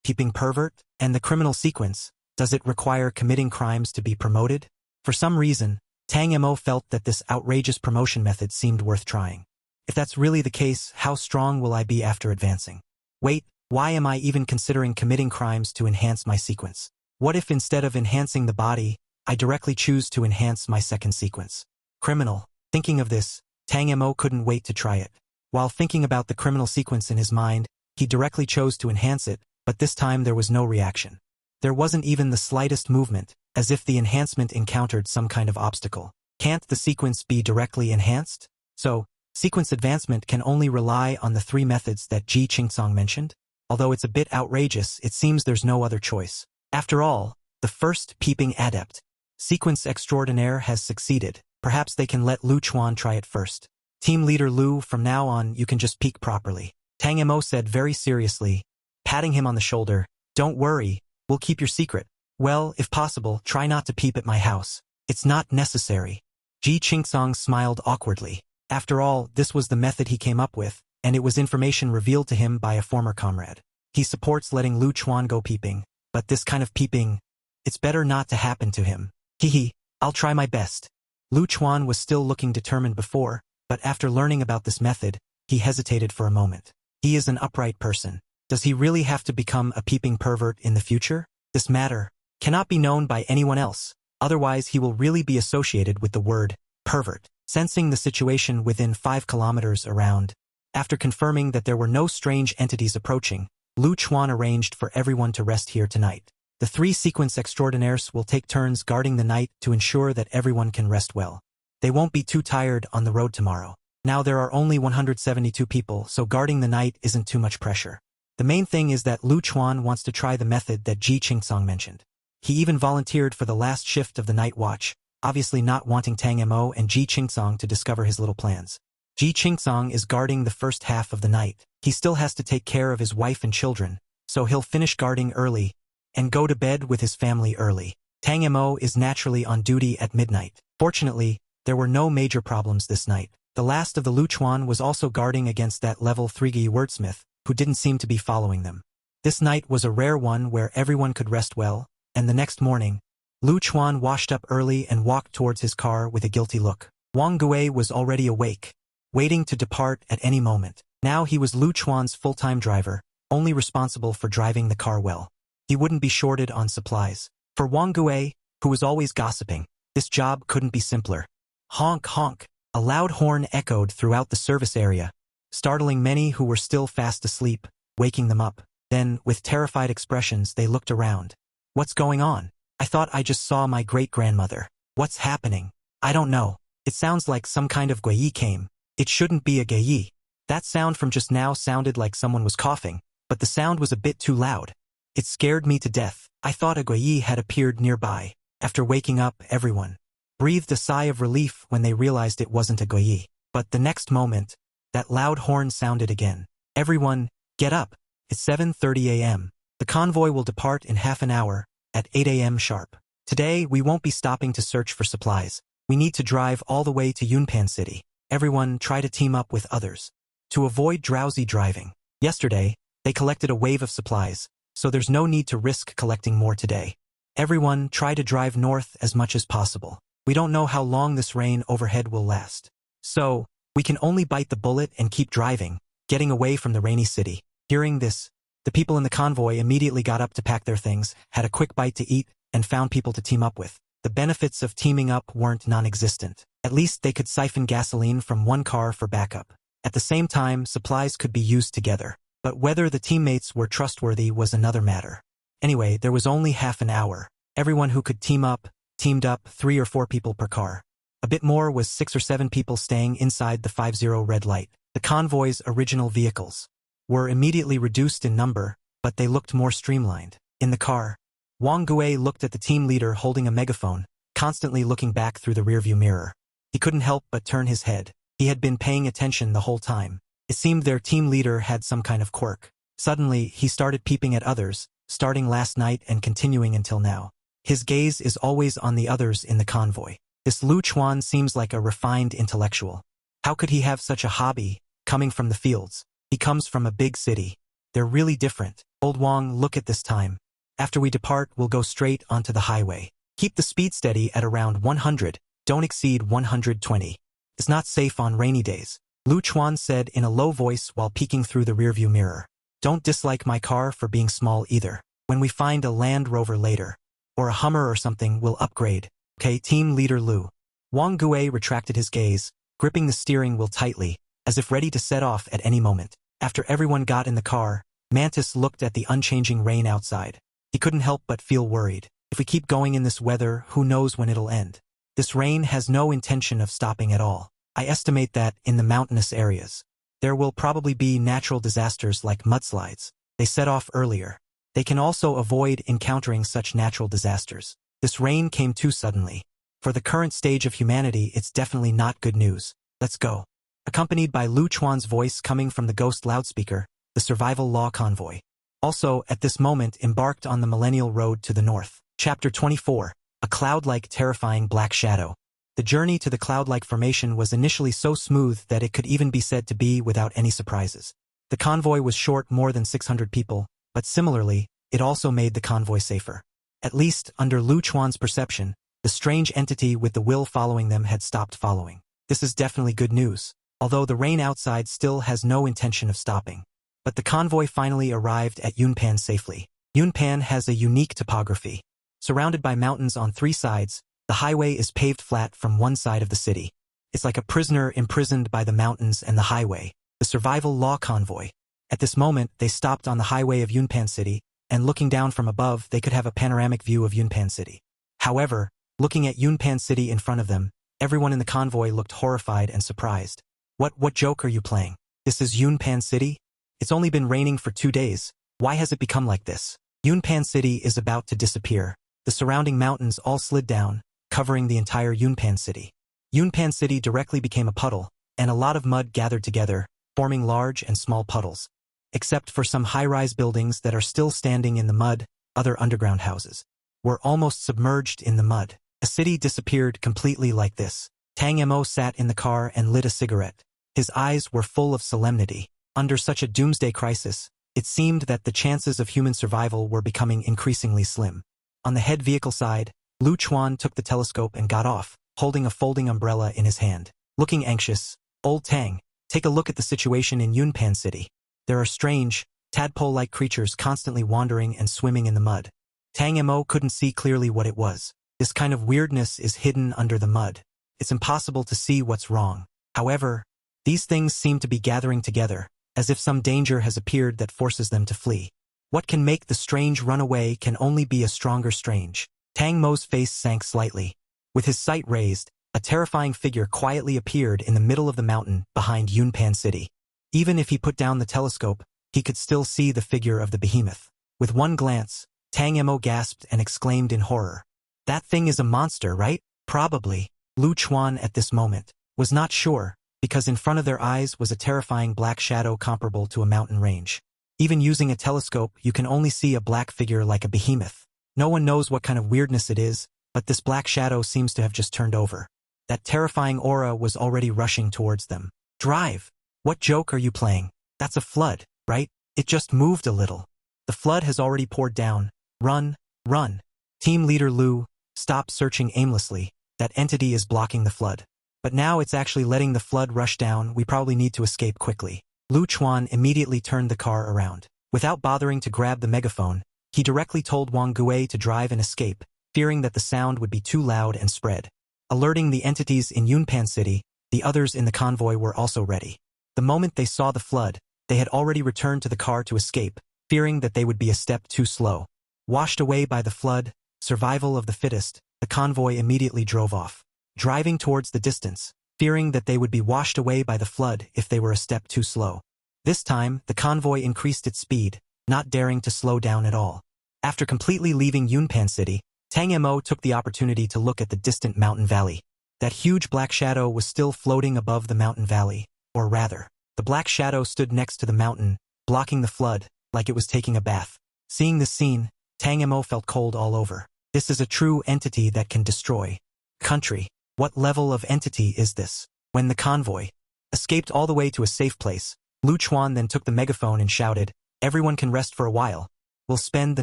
peeping pervert? And the criminal sequence, does it require committing crimes to be promoted? For some reason, Tang Mo felt that this outrageous promotion method seemed worth trying. If that's really the case, how strong will I be after advancing? Wait, why am I even considering committing crimes to enhance my sequence? What if instead of enhancing the body, I directly choose to enhance my second sequence? Criminal. Thinking of this, Tang Mo couldn't wait to try it. While thinking about the criminal sequence in his mind, he directly chose to enhance it, but this time there was no reaction. There wasn't even the slightest movement, as if the enhancement encountered some kind of obstacle. Can't the sequence be directly enhanced? So, sequence advancement can only rely on the three methods that Ji Qingsong mentioned? Although it's a bit outrageous, it seems there's no other choice. After all, the first peeping adept, sequence extraordinaire, has succeeded. Perhaps they can let Lu Chuan try it first. Team leader Lu, from now on you can just peek properly. Tang Mo said very seriously, patting him on the shoulder. Don't worry, we'll keep your secret. Well, if possible, try not to peep at my house. It's not necessary. Ji Qingsong smiled awkwardly. After all, this was the method he came up with, and it was information revealed to him by a former comrade. He supports letting Lu Chuan go peeping, but this kind of peeping, it's better not to happen to him. Hehe, I'll try my best. Lu Chuan was still looking determined before, but after learning about this method, he hesitated for a moment. He is an upright person. Does he really have to become a peeping pervert in the future? This matter cannot be known by anyone else, otherwise he will really be associated with the word pervert. Sensing the situation within 5 kilometers around, after confirming that there were no strange entities approaching, Lu Chuan arranged for everyone to rest here tonight. The 3 sequence extraordinaires will take turns guarding the night to ensure that everyone can rest well. They won't be too tired on the road tomorrow. Now there are only 172 people, so guarding the night isn't too much pressure. The main thing is that Lu Chuan wants to try the method that Ji Qingsong mentioned. He even volunteered for the last shift of the night watch, obviously not wanting Tang Mo and Ji Qingsong to discover his little plans. Ji Qingsong is guarding the first half of the night. He still has to take care of his wife and children, so he'll finish guarding early and go to bed with his family early. Tang Mo is naturally on duty at midnight. Fortunately, there were no major problems this night. The last of the Lu Chuan was also guarding against that level 3 wordsmith, who didn't seem to be following them. This night was a rare one where everyone could rest well, and the next morning, Lu Chuan washed up early and walked towards his car with a guilty look. Wang Gui was already awake, waiting to depart at any moment. Now he was Lu Chuan's full-time driver, only responsible for driving the car well. He wouldn't be shorted on supplies. For Wang Gui, who was always gossiping, this job couldn't be simpler. Honk honk, a loud horn echoed throughout the service area, startling many who were still fast asleep, waking them up. Then, with terrified expressions, they looked around. What's going on? I thought I just saw my great-grandmother. What's happening? I don't know. It sounds like some kind of Gui came. It shouldn't be a Gui. That sound from just now sounded like someone was coughing, but the sound was a bit too loud. It scared me to death. I thought a Gui had appeared nearby. After waking up, everyone breathed a sigh of relief when they realized it wasn't a Gui. But the next moment, that loud horn sounded again. Everyone, get up. It's 7:30 a.m. The convoy will depart in half an hour, at 8 a.m. sharp. Today, we won't be stopping to search for supplies. We need to drive all the way to Yunpan City. Everyone try to team up with others to avoid drowsy driving. Yesterday, they collected a wave of supplies, so there's no need to risk collecting more today. Everyone try to drive north as much as possible. We don't know how long this rain overhead will last. So, we can only bite the bullet and keep driving, getting away from the rainy city. Hearing this, the people in the convoy immediately got up to pack their things, had a quick bite to eat, and found people to team up with. The benefits of teaming up weren't non-existent. At least they could siphon gasoline from one car for backup. At the same time, supplies could be used together. But whether the teammates were trustworthy was another matter. Anyway, there was only half an hour. Everyone who could teamed up 3 or 4 people per car. A bit more was 6 or 7 people staying inside the 50 red light. The convoy's original vehicles were immediately reduced in number, but they looked more streamlined. In the car, Wang Gui looked at the team leader holding a megaphone, constantly looking back through the rearview mirror. He couldn't help but turn his head. He had been paying attention the whole time. It seemed their team leader had some kind of quirk. Suddenly, he started peeping at others, starting last night and continuing until now. His gaze is always on the others in the convoy. This Lu Chuan seems like a refined intellectual. How could he have such a hobby, coming from the fields? He comes from a big city. They're really different. Old Wang, look at this time. After we depart, we'll go straight onto the highway. Keep the speed steady at around 100, don't exceed 120. It's not safe on rainy days. Lu Chuan said in a low voice while peeking through the rearview mirror. Don't dislike my car for being small either. When we find a Land Rover later, or a Hummer or something, we'll upgrade. Okay, Team Leader Lu. Wang Gui retracted his gaze, gripping the steering wheel tightly, as if ready to set off at any moment. After everyone got in the car, Mantis looked at the unchanging rain outside. He couldn't help but feel worried. If we keep going in this weather, who knows when it'll end? This rain has no intention of stopping at all. I estimate that, in the mountainous areas, there will probably be natural disasters like mudslides. They set off earlier. They can also avoid encountering such natural disasters. This rain came too suddenly. For the current stage of humanity, it's definitely not good news. Let's go. Accompanied by Lu Chuan's voice coming from the ghost loudspeaker, the survival law convoy. Also, at this moment, embarked on the Millennial Road to the north. Chapter 24, a cloud-like terrifying black shadow. The journey to the cloud-like formation was initially so smooth that it could even be said to be without any surprises. The convoy was short more than 600 people, but similarly, it also made the convoy safer. At least, under Lu Chuan's perception, the strange entity with the will following them had stopped following. This is definitely good news, although the rain outside still has no intention of stopping. But the convoy finally arrived at Yunpan safely. Yunpan has a unique topography. Surrounded by mountains on three sides, the highway is paved flat from one side of the city. It's like a prisoner imprisoned by the mountains and the highway, the survival law convoy. At this moment, they stopped on the highway of Yunpan City, and looking down from above, they could have a panoramic view of Yunpan City. However, looking at Yunpan City in front of them, everyone in the convoy looked horrified and surprised. What joke are you playing? This is Yunpan City? It's only been raining for 2 days. Why has it become like this? Yunpan City is about to disappear. The surrounding mountains all slid down, covering the entire Yunpan City. Yunpan City directly became a puddle, and a lot of mud gathered together, forming large and small puddles. Except for some high-rise buildings that are still standing in the mud, other underground houses were almost submerged in the mud. A city disappeared completely like this. Tang Mo sat in the car and lit a cigarette. His eyes were full of solemnity. Under such a doomsday crisis, it seemed that the chances of human survival were becoming increasingly slim. On the head vehicle side, Lu Chuan took the telescope and got off, holding a folding umbrella in his hand. Looking anxious, "Old Tang, take a look at the situation in Yunpan City. There are strange, tadpole-like creatures constantly wandering and swimming in the mud." Tang Mo couldn't see clearly what it was. This kind of weirdness is hidden under the mud. It's impossible to see what's wrong. However, these things seem to be gathering together, as if some danger has appeared that forces them to flee. What can make the strange run away can only be a stronger strange. Tang Mo's face sank slightly. With his sight raised, a terrifying figure quietly appeared in the middle of the mountain behind Yunpan City. Even if he put down the telescope, he could still see the figure of the behemoth. With one glance, Tang Mo gasped and exclaimed in horror. "That thing is a monster, right?" "Probably." Lu Chuan at this moment was not sure, because in front of their eyes was a terrifying black shadow comparable to a mountain range. Even using a telescope, you can only see a black figure like a behemoth. No one knows what kind of weirdness it is, but this black shadow seems to have just turned over. That terrifying aura was already rushing towards them. "Drive! What joke are you playing? That's a flood, right? It just moved a little. The flood has already poured down. Run, run." Team Leader Lu, stop searching aimlessly. That entity is blocking the flood. But now it's actually letting the flood rush down. We probably need to escape quickly. Lu Chuan immediately turned the car around. Without bothering to grab the megaphone, he directly told Wang Gui to drive and escape, fearing that the sound would be too loud and spread. Alerting the entities in Yunpan City, the others in the convoy were also ready. The moment they saw the flood, they had already returned to the car to escape, fearing that they would be a step too slow. Washed away by the flood, survival of the fittest, the convoy immediately drove off, driving towards the distance, fearing that they would be washed away by the flood if they were a step too slow. This time, the convoy increased its speed, not daring to slow down at all. After completely leaving Yunpan City, Tang Mo took the opportunity to look at the distant mountain valley. That huge black shadow was still floating above the mountain valley, or rather, the black shadow stood next to the mountain, blocking the flood, like it was taking a bath. Seeing this scene, Tang Mo felt cold all over. This is a true entity that can destroy country. What level of entity is this? When the convoy escaped all the way to a safe place. Lu Chuan then took the megaphone and shouted, "Everyone can rest for a while. We'll spend the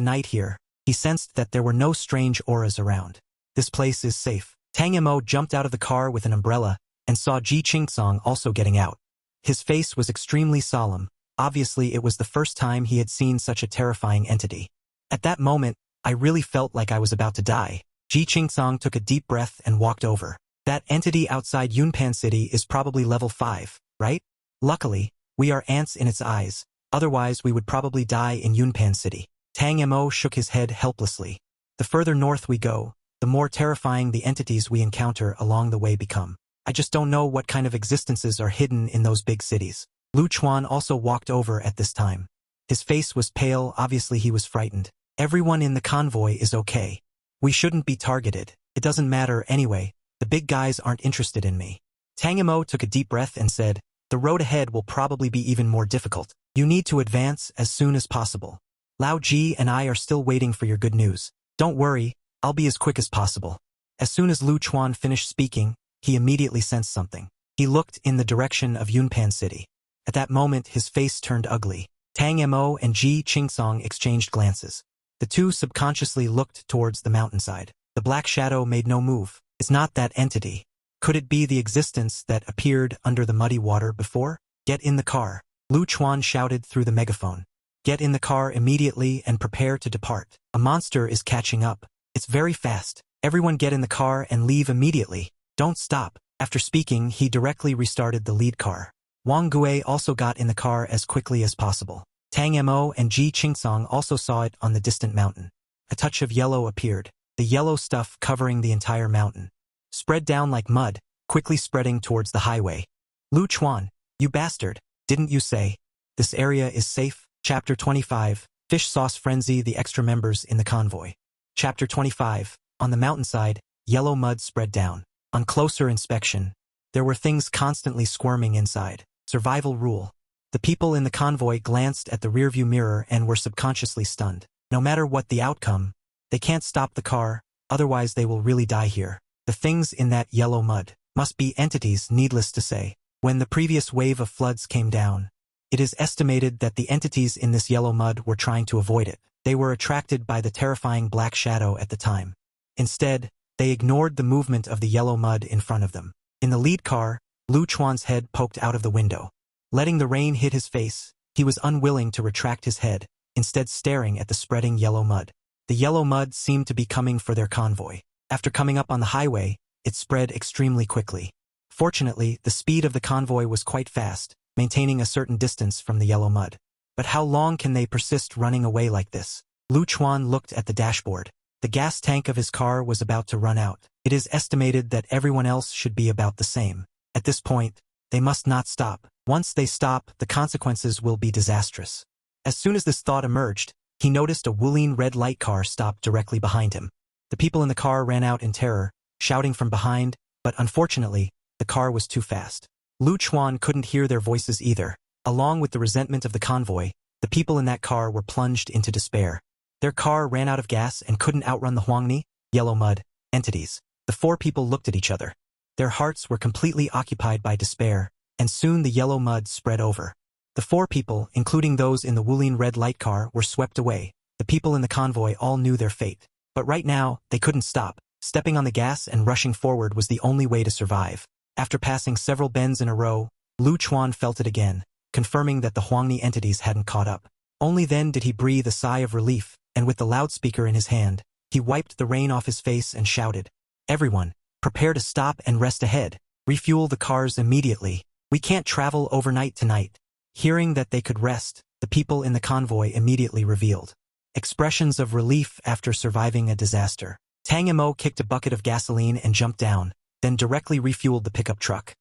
night here." He sensed that there were no strange auras around. This place is safe. Tang Mo jumped out of the car with an umbrella and saw Ji Qingsong also getting out. His face was extremely solemn. Obviously, it was the first time he had seen such a terrifying entity. At that moment, I really felt like I was about to die. Ji Qingsong took a deep breath and walked over. That entity outside Yunpan City is probably level 5, right? Luckily, we are ants in its eyes. Otherwise, we would probably die in Yunpan City. Tang Mo shook his head helplessly. The further north we go, the more terrifying the entities we encounter along the way become. I just don't know what kind of existences are hidden in those big cities. Lu Chuan also walked over at this time. His face was pale, obviously he was frightened. Everyone in the convoy is okay. We shouldn't be targeted. It doesn't matter anyway. The big guys aren't interested in me. Tang Mo took a deep breath and said, "The road ahead will probably be even more difficult. You need to advance as soon as possible. Lao Ji and I are still waiting for your good news. Don't worry, I'll be as quick as possible." As soon as Lu Chuan finished speaking, he immediately sensed something. He looked in the direction of Yunpan City. At that moment, his face turned ugly. Tang Mo and Ji Qingsong exchanged glances. The two subconsciously looked towards the mountainside. The black shadow made no move. It's not that entity. Could it be the existence that appeared under the muddy water before? "Get in the car," Lu Chuan shouted through the megaphone. "Get in the car immediately and prepare to depart. A monster is catching up. It's very fast. Everyone get in the car and leave immediately. Don't stop." After speaking, he directly restarted the lead car. Wang Gui also got in the car as quickly as possible. Tang Mo and Ji Qingsong also saw it on the distant mountain. A touch of yellow appeared, the yellow stuff covering the entire mountain. Spread down like mud, quickly spreading towards the highway. "Lu Chuan, you bastard, didn't you say this area is safe?" Chapter 25, Fish Sauce Frenzy. The extra members in the convoy. Chapter 25, on the mountainside, yellow mud spread down. On closer inspection, there were things constantly squirming inside. Survival rule. The people in the convoy glanced at the rearview mirror and were subconsciously stunned. No matter what the outcome, they can't stop the car, otherwise they will really die here. The things in that yellow mud must be entities, needless to say. When the previous wave of floods came down, it is estimated that the entities in this yellow mud were trying to avoid it. They were attracted by the terrifying black shadow at the time. Instead, they ignored the movement of the yellow mud in front of them. In the lead car, Lu Chuan's head poked out of the window. Letting the rain hit his face, he was unwilling to retract his head, instead staring at the spreading yellow mud. The yellow mud seemed to be coming for their convoy. After coming up on the highway, it spread extremely quickly. Fortunately, the speed of the convoy was quite fast, maintaining a certain distance from the yellow mud. But how long can they persist running away like this? Lu Chuan looked at the dashboard. The gas tank of his car was about to run out. It is estimated that everyone else should be about the same. At this point, they must not stop. Once they stop, the consequences will be disastrous. As soon as this thought emerged, he noticed a Wuling red light car stop directly behind him. The people in the car ran out in terror, shouting from behind, but unfortunately, the car was too fast. Lu Chuan couldn't hear their voices either. Along with the resentment of the convoy, the people in that car were plunged into despair. Their car ran out of gas and couldn't outrun the Huangni, yellow mud, entities. The four people looked at each other. Their hearts were completely occupied by despair, and soon the yellow mud spread over. The four people, including those in the Wuling red light car, were swept away. The people in the convoy all knew their fate. But right now, they couldn't stop. Stepping on the gas and rushing forward was the only way to survive. After passing several bends in a row, Lu Chuan felt it again, confirming that the Huangni entities hadn't caught up. Only then did he breathe a sigh of relief, and with the loudspeaker in his hand, he wiped the rain off his face and shouted, "Everyone, prepare to stop and rest ahead. Refuel the cars immediately. We can't travel overnight tonight." Hearing that they could rest, the people in the convoy immediately revealed expressions of relief after surviving a disaster. Tang Mo kicked a bucket of gasoline and jumped down, then directly refueled the pickup truck.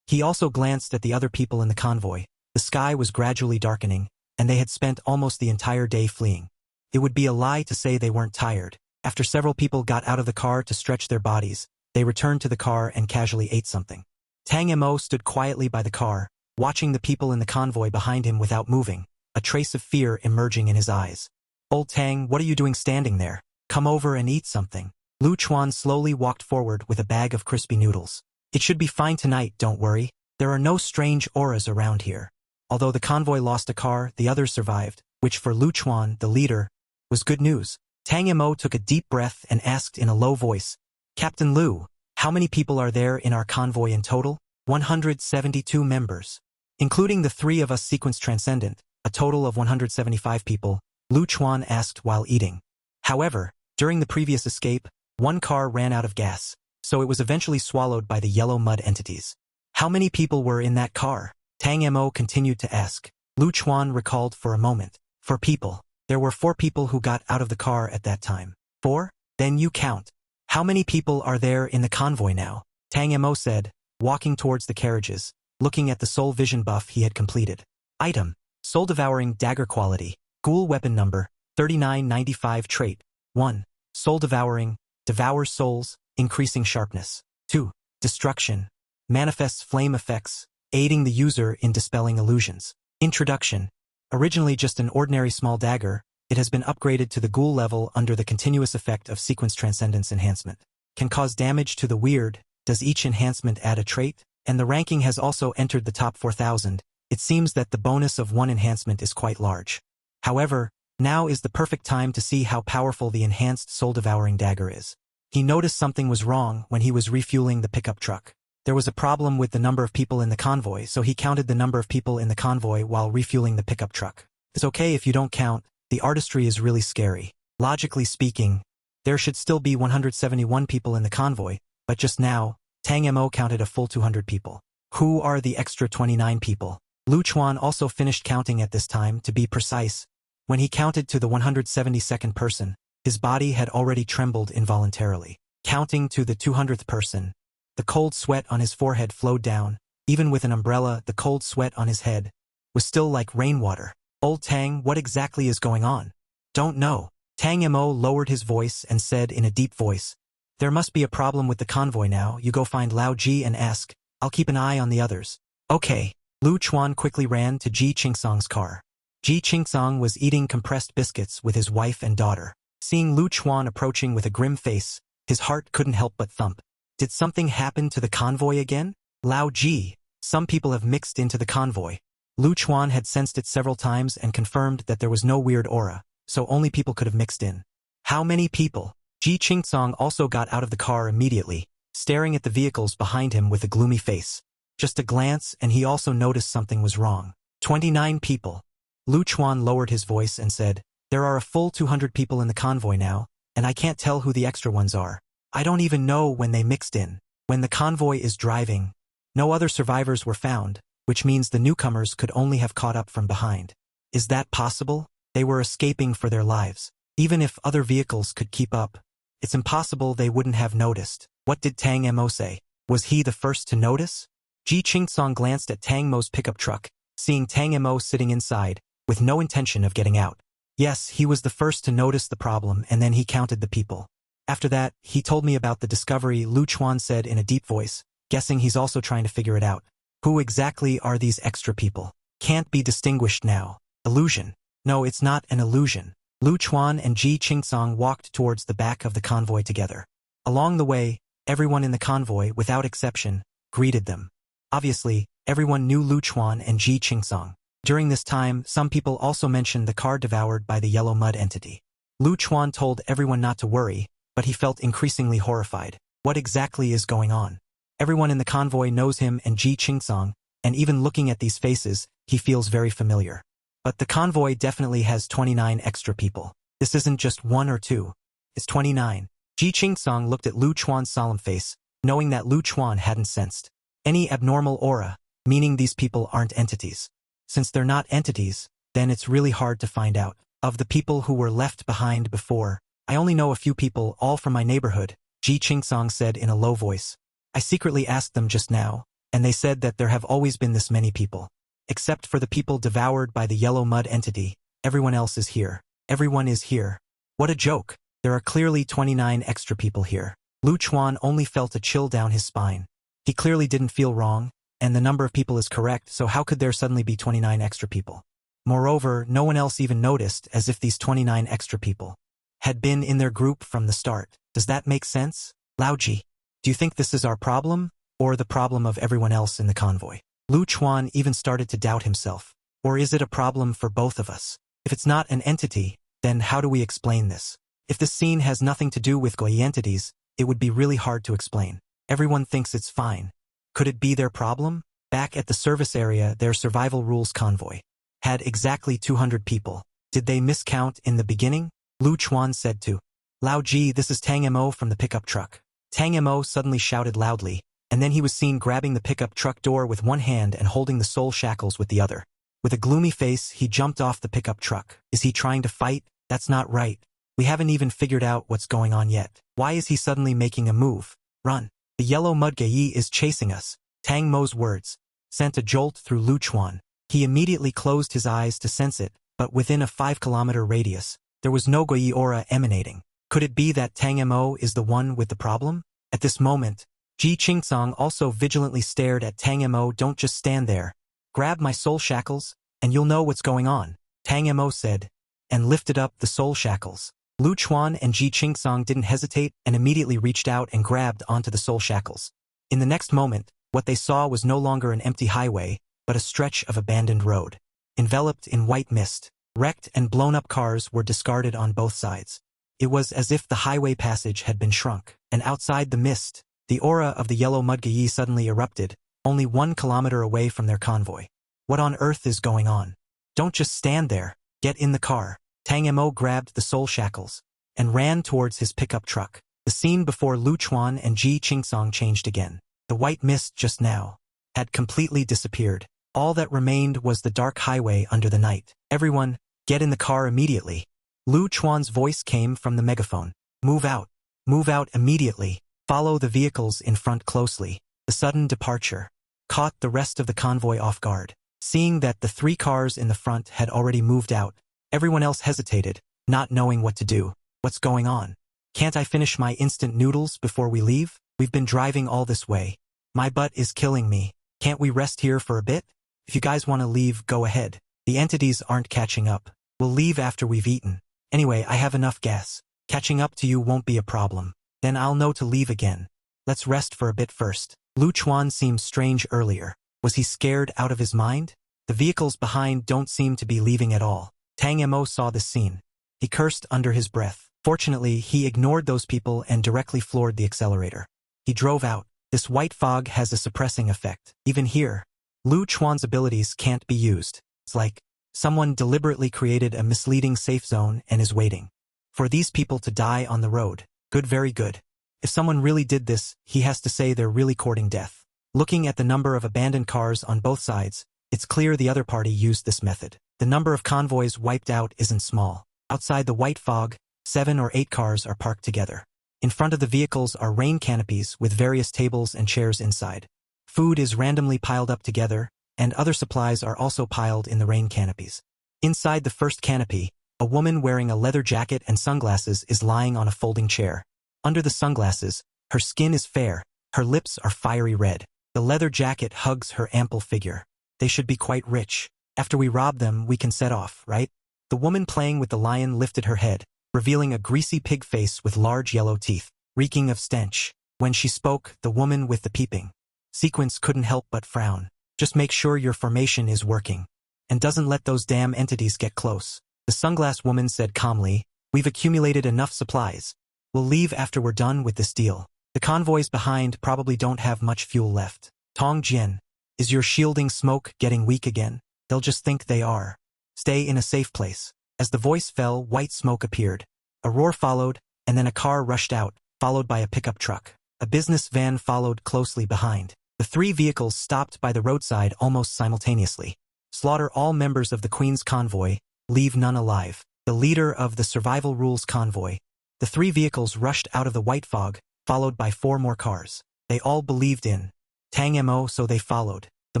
He also glanced at the other people in the convoy. The sky was gradually darkening, and they had spent almost the entire day fleeing. It would be a lie to say they weren't tired. After several people got out of the car to stretch their bodies, they returned to the car and casually ate something. Tang Mo stood quietly by the car, watching the people in the convoy behind him without moving, a trace of fear emerging in his eyes. "Old Tang, what are you doing standing there? Come over and eat something." Lu Chuan slowly walked forward with a bag of crispy noodles. "It should be fine tonight, don't worry. There are no strange auras around here. Although the convoy lost a car, the others survived, which for Lu Chuan, the leader, was good news. Tang Mo took a deep breath and asked in a low voice, Captain Lu, how many people are there in our convoy in total? 172 members. Including the three of us sequence transcendent, a total of 175 people, Lu Chuan asked while eating. However, during the previous escape, one car ran out of gas, so it was eventually swallowed by the yellow mud entities. How many people were in that car? Tang Mo continued to ask. Lu Chuan recalled for a moment. 4 people. There were 4 people who got out of the car at that time. 4? Then you count. How many people are there in the convoy now? Tang Mo said, walking towards the carriages, looking at the soul vision buff he had completed. Item: Soul-devouring dagger quality. Ghoul weapon number, 3995 trait. 1. Soul-devouring, devours souls, increasing sharpness. 2. Destruction. Manifests flame effects, aiding the user in dispelling illusions. Introduction. Originally just an ordinary small dagger, it has been upgraded to the ghoul level under the continuous effect of sequence transcendence enhancement. Can cause damage to the weird. Does each enhancement add a trait? And the ranking has also entered the top 4,000. It seems that the bonus of one enhancement is quite large. However, now is the perfect time to see how powerful the enhanced soul-devouring dagger is. He noticed something was wrong when he was refueling the pickup truck. There was a problem with the number of people in the convoy, so he counted the number of people in the convoy while refueling the pickup truck. It's okay if you don't count, the artistry is really scary. Logically speaking, there should still be 171 people in the convoy, but just now, Tang Mo counted a full 200 people. Who are the extra 29 people? Lu Chuan also finished counting at this time, to be precise. When he counted to the 172nd person, his body had already trembled involuntarily. Counting to the 200th person, the cold sweat on his forehead flowed down. Even with an umbrella, the cold sweat on his head was still like rainwater. Old Tang, what exactly is going on? Don't know. Tang Mo lowered his voice and said in a deep voice, there must be a problem with the convoy now. You go find Lao Ji and ask. I'll keep an eye on the others. Okay. Lu Chuan quickly ran to Ji Qingsong's car. Ji Qingsong was eating compressed biscuits with his wife and daughter. Seeing Lu Chuan approaching with a grim face, his heart couldn't help but thump. Did something happen to the convoy again? Lao Ji, some people have mixed into the convoy. Lu Chuan had sensed it several times and confirmed that there was no weird aura, so only people could have mixed in. How many people? Ji Qingsong also got out of the car immediately, staring at the vehicles behind him with a gloomy face. Just a glance and he also noticed something was wrong. 29 people. Lu Chuan lowered his voice and said, there are a full 200 people in the convoy now, and I can't tell who the extra ones are. I don't even know when they mixed in. When the convoy is driving, no other survivors were found, which means the newcomers could only have caught up from behind. Is that possible? They were escaping for their lives. Even if other vehicles could keep up, it's impossible they wouldn't have noticed. What did Tang Mo say? Was he the first to notice? Ji Qingsong glanced at Tang Mo's pickup truck, seeing Tang Mo sitting inside, with no intention of getting out. Yes, he was the first to notice the problem and then he counted the people. After that, he told me about the discovery, Lu Chuan said in a deep voice, guessing he's also trying to figure it out. Who exactly are these extra people? Can't be distinguished now. Illusion. No, it's not an illusion. Lu Chuan and Ji Qingsong walked towards the back of the convoy together. Along the way, everyone in the convoy, without exception, greeted them. Obviously, everyone knew Lu Chuan and Ji Qingsong. During this time, some people also mentioned the car devoured by the yellow mud entity. Lu Chuan told everyone not to worry, but he felt increasingly horrified. What exactly is going on? Everyone in the convoy knows him and Ji Qingsong, and even looking at these faces, he feels very familiar. But the convoy definitely has 29 extra people. This isn't just 1 or 2. It's 29. Ji Qingsong looked at Lu Chuan's solemn face, knowing that Lu Chuan hadn't sensed any abnormal aura, meaning these people aren't entities. Since they're not entities, then it's really hard to find out. Of the people who were left behind before, I only know a few people, all from my neighborhood, Ji Qingsong said in a low voice. I secretly asked them just now, and they said that there have always been this many people. Except for the people devoured by the yellow mud entity, everyone else is here. Everyone is here. What a joke. There are clearly 29 extra people here. Lu Chuan only felt a chill down his spine. He clearly didn't feel wrong, and the number of people is correct, so how could there suddenly be 29 extra people? Moreover, no one else even noticed, as if these 29 extra people had been in their group from the start. Does that make sense? Lao Ji, do you think this is our problem, or the problem of everyone else in the convoy? Lu Chuan even started to doubt himself. Or is it a problem for both of us? If it's not an entity, then how do we explain this? If this scene has nothing to do with Goi entities, it would be really hard to explain. Everyone thinks it's fine. Could it be their problem? Back at the service area, their survival rules convoy had exactly 200 people. Did they miscount in the beginning? Lu Chuan said to Lao Ji, this is Tang Mo from the pickup truck. Tang Mo suddenly shouted loudly, and then he was seen grabbing the pickup truck door with one hand and holding the soul shackles with the other. With a gloomy face, he jumped off the pickup truck. Is he trying to fight? That's not right. We haven't even figured out what's going on yet. Why is he suddenly making a move? Run. The yellow mudgei is chasing us. Tang Mo's words sent a jolt through Lu Chuan. He immediately closed his eyes to sense it, but within a 5-kilometer radius, there was no Goi aura emanating. Could it be that Tang Mo is the one with the problem? At this moment, Ji Qingsong also vigilantly stared at Tang Mo. Don't just stand there. Grab my soul shackles, and you'll know what's going on, Tang Mo said, and lifted up the soul shackles. Lu Chuan and Ji Qingsong didn't hesitate and immediately reached out and grabbed onto the soul shackles. In the next moment, what they saw was no longer an empty highway, but a stretch of abandoned road. Enveloped in white mist, wrecked and blown-up cars were discarded on both sides. It was as if the highway passage had been shrunk, and outside the mist, the aura of the yellow mudgei suddenly erupted, only 1 kilometer away from their convoy. What on earth is going on? Don't just stand there. Get in the car. Tang Mo grabbed the soul shackles and ran towards his pickup truck. The scene before Lu Chuan and Ji Qingsong changed again. The white mist just now had completely disappeared. All that remained was the dark highway under the night. Everyone, get in the car immediately. Lu Chuan's voice came from the megaphone. Move out. Move out immediately. Follow the vehicles in front closely. The sudden departure caught the rest of the convoy off guard. Seeing that the 3 cars in the front had already moved out, everyone else hesitated, not knowing what to do. What's going on? Can't I finish my instant noodles before we leave? We've been driving all this way. My butt is killing me. Can't we rest here for a bit? If you guys want to leave, go ahead. The entities aren't catching up. We'll leave after we've eaten. Anyway, I have enough gas. Catching up to you won't be a problem. Then I'll know to leave again. Let's rest for a bit first. Lu Chuan seemed strange earlier. Was he scared out of his mind? The vehicles behind don't seem to be leaving at all. Tang Mo saw this scene. He cursed under his breath. Fortunately, he ignored those people and directly floored the accelerator. He drove out. This white fog has a suppressing effect. Even here, Lu Chuan's abilities can't be used. It's like someone deliberately created a misleading safe zone and is waiting for these people to die on the road. Good, very good. If someone really did this, he has to say they're really courting death. Looking at the number of abandoned cars on both sides, it's clear the other party used this method. The number of convoys wiped out isn't small. Outside the white fog, 7 or 8 cars are parked together. In front of the vehicles are rain canopies with various tables and chairs inside. Food is randomly piled up together, and other supplies are also piled in the rain canopies. Inside the first canopy, a woman wearing a leather jacket and sunglasses is lying on a folding chair. Under the sunglasses, her skin is fair, her lips are fiery red. The leather jacket hugs her ample figure. They should be quite rich. After we rob them, we can set off, right? The woman playing with the lion lifted her head, revealing a greasy pig face with large yellow teeth, reeking of stench. When she spoke, the woman with the peeping sequence couldn't help but frown. Just make sure your formation is working, and doesn't let those damn entities get close. The sunglass woman said calmly, we've accumulated enough supplies. We'll leave after we're done with this deal. The convoys behind probably don't have much fuel left. Tong Jian, is your shielding smoke getting weak again? They'll just think they are. Stay in a safe place. As the voice fell, white smoke appeared. A roar followed, and then a car rushed out, followed by a pickup truck. A business van followed closely behind. The 3 vehicles stopped by the roadside almost simultaneously. Slaughter all members of the Queen's convoy, leave none alive. The leader of the Survival Rules convoy. The 3 vehicles rushed out of the white fog, followed by 4 more cars. They all believed in Tang Mo, so they followed. The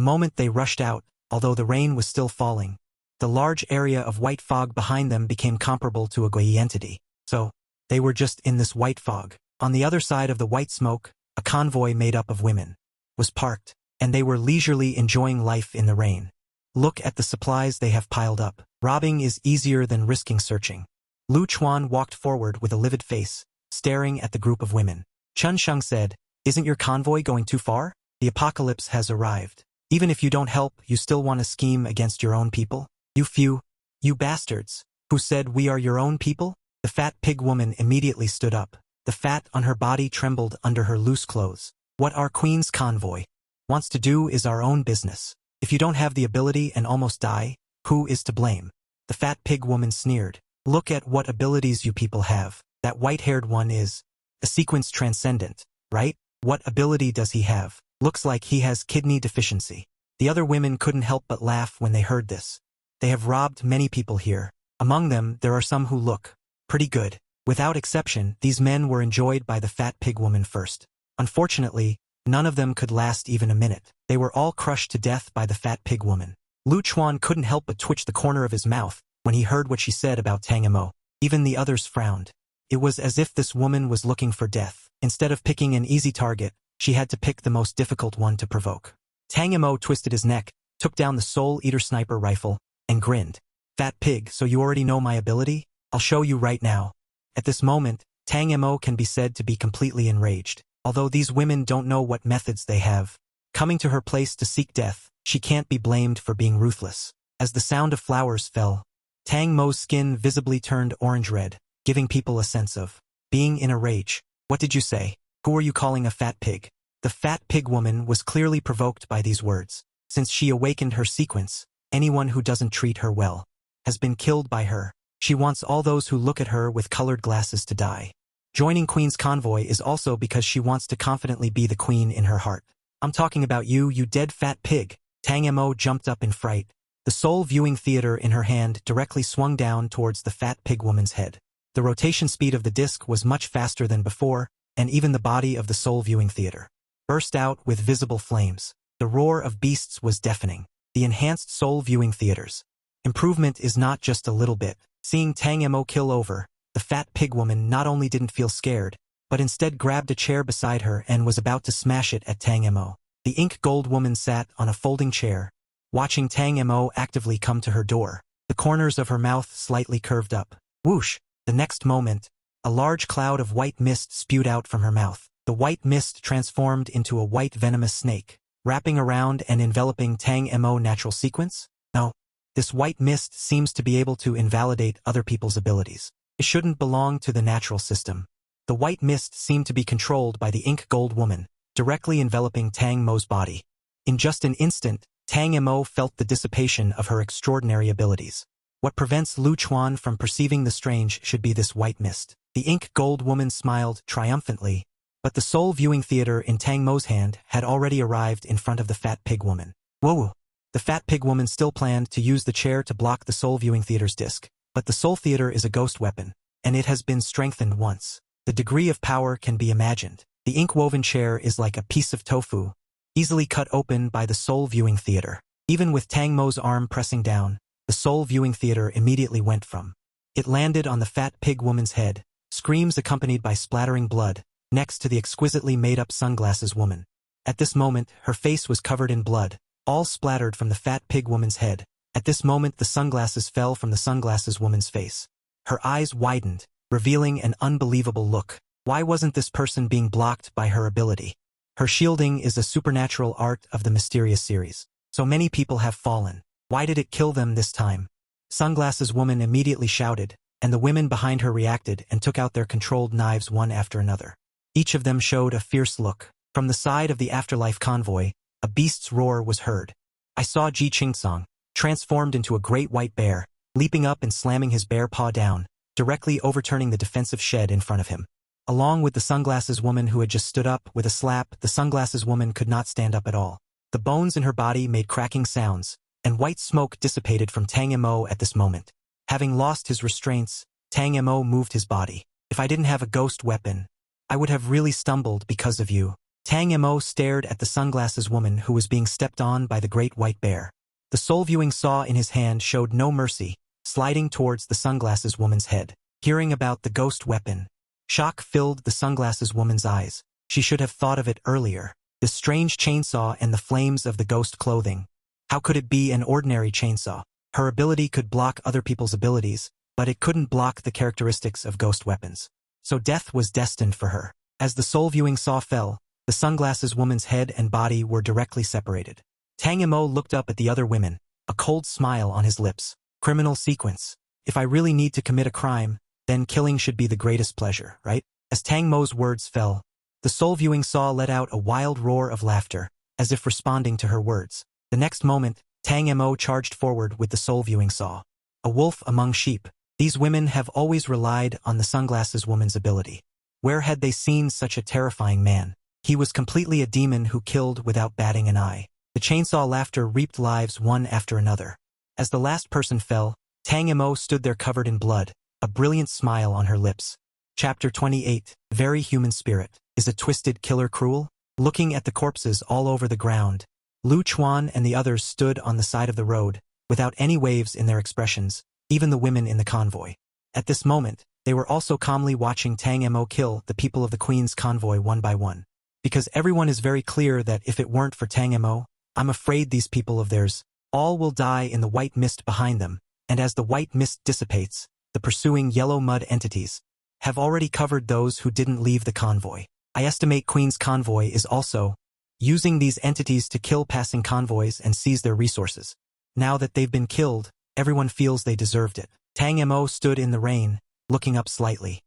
moment they rushed out, although the rain was still falling, the large area of white fog behind them became comparable to a Gui entity. So, they were just in this white fog. On the other side of the white smoke, a convoy made up of women was parked, and they were leisurely enjoying life in the rain. Look at the supplies they have piled up. Robbing is easier than risking searching. Lu Chuan walked forward with a livid face, staring at the group of women. Chun Sheng said, isn't your convoy going too far? The apocalypse has arrived. Even if you don't help, you still want to scheme against your own people? You bastards. Who said we are your own people? The fat pig woman immediately stood up. The fat on her body trembled under her loose clothes. What our queen's convoy wants to do is our own business. If you don't have the ability and almost die, who is to blame? The fat pig woman sneered. Look at what abilities you people have. That white-haired one is a sequence transcendent, right? What ability does he have? Looks like he has kidney deficiency. The other women couldn't help but laugh when they heard this. They have robbed many people here. Among them, there are some who look pretty good. Without exception, these men were enjoyed by the fat pig woman first. Unfortunately, none of them could last even a minute. They were all crushed to death by the fat pig woman. Lu Chuan couldn't help but twitch the corner of his mouth when he heard what she said about Tang Mo. Even the others frowned. It was as if this woman was looking for death. Instead of picking an easy target, she had to pick the most difficult one to provoke. Tang Mo twisted his neck, took down the Soul Eater sniper rifle, and grinned. Fat pig, so you already know my ability? I'll show you right now. At this moment, Tang Mo can be said to be completely enraged. Although these women don't know what methods they have coming to her place to seek death, she can't be blamed for being ruthless. As the sound of flowers fell, Tang Mo's skin visibly turned orange-red, giving people a sense of being in a rage. What did you say? Who are you calling a fat pig? The fat pig woman was clearly provoked by these words. Since she awakened her sequence, anyone who doesn't treat her well has been killed by her. She wants all those who look at her with colored glasses to die. Joining Queen's convoy is also because she wants to confidently be the queen in her heart. I'm talking about you, you dead fat pig. Tang Mo jumped up in fright. The soul viewing theater in her hand directly swung down towards the fat pig woman's head. The rotation speed of the disc was much faster than before, and even the body of the soul viewing theater burst out with visible flames. The roar of beasts was deafening. The enhanced soul viewing theaters improvement is not just a little bit. Seeing Tang Mo kill over, the fat pig woman not only didn't feel scared, but instead grabbed a chair beside her and was about to smash it at Tang Mo. The ink gold woman sat on a folding chair, watching Tang Mo actively come to her door. The corners of her mouth slightly curved up. Whoosh! The next moment, a large cloud of white mist spewed out from her mouth. The white mist transformed into a white venomous snake, wrapping around and enveloping Tang Mo natural sequence? No. This white mist seems to be able to invalidate other people's abilities. It shouldn't belong to the natural system. The white mist seemed to be controlled by the ink gold woman, directly enveloping Tang Mo's body. In just an instant, Tang Mo felt the dissipation of her extraordinary abilities. What prevents Lu Chuan from perceiving the strange should be this white mist. The ink gold woman smiled triumphantly, but the soul viewing theater in Tang Mo's hand had already arrived in front of the fat pig woman. Whoa! The fat pig woman still planned to use the chair to block the soul viewing theater's disc, but the soul theater is a ghost weapon, and it has been strengthened once. The degree of power can be imagined. The ink-woven chair is like a piece of tofu, easily cut open by the soul viewing theater. Even with Tang Mo's arm pressing down, the soul viewing theater immediately went from. It landed on the fat pig woman's head, screams accompanied by splattering blood, next to the exquisitely made-up sunglasses woman. At this moment, her face was covered in blood, all splattered from the fat pig woman's head. At this moment, the sunglasses fell from the sunglasses woman's face. Her eyes widened, revealing an unbelievable look. Why wasn't this person being blocked by her ability? Her shielding is a supernatural art of the mysterious series. So many people have fallen. Why did it kill them this time? Sunglasses woman immediately shouted, and the women behind her reacted and took out their controlled knives one after another. Each of them showed a fierce look. From the side of the afterlife convoy, a beast's roar was heard. I saw Ji Qingsong, transformed into a great white bear, leaping up and slamming his bear paw down, directly overturning the defensive shed in front of him. Along with the sunglasses woman who had just stood up, with a slap, the sunglasses woman could not stand up at all. The bones in her body made cracking sounds, and white smoke dissipated from Tang Mo at this moment. Having lost his restraints, Tang Mo moved his body. If I didn't have a ghost weapon, I would have really stumbled because of you. Tang Mo stared at the sunglasses woman who was being stepped on by the great white bear. The soul-viewing saw in his hand showed no mercy, sliding towards the sunglasses woman's head. Hearing about the ghost weapon, shock filled the sunglasses woman's eyes. She should have thought of it earlier. The strange chainsaw and the flames of the ghost clothing. How could it be an ordinary chainsaw? Her ability could block other people's abilities, but it couldn't block the characteristics of ghost weapons. So death was destined for her. As the soul-viewing saw fell, the sunglasses woman's head and body were directly separated. Tang Mo looked up at the other women, a cold smile on his lips. Criminal sequence. If I really need to commit a crime, then killing should be the greatest pleasure, right? As Tang Mo's words fell, the soul-viewing saw let out a wild roar of laughter, as if responding to her words. The next moment, Tang Mo charged forward with the soul-viewing saw. A wolf among sheep. These women have always relied on the sunglasses woman's ability. Where had they seen such a terrifying man? He was completely a demon who killed without batting an eye. The chainsaw laughter reaped lives one after another. As the last person fell, Tang Mo stood there covered in blood, a brilliant smile on her lips. Chapter 28. Very human spirit. Is a twisted killer cruel? Looking at the corpses all over the ground, Lu Chuan and the others stood on the side of the road, without any waves in their expressions, even the women in the convoy. At this moment, they were also calmly watching Tang Mo kill the people of the Queen's convoy one by one. Because everyone is very clear that if it weren't for Tang Mo, I'm afraid these people of theirs, all will die in the white mist behind them, and as the white mist dissipates, the pursuing yellow mud entities have already covered those who didn't leave the convoy. I estimate Queen's convoy is also using these entities to kill passing convoys and seize their resources. Now that they've been killed, everyone feels they deserved it. Tang Mo stood in the rain, looking up slightly.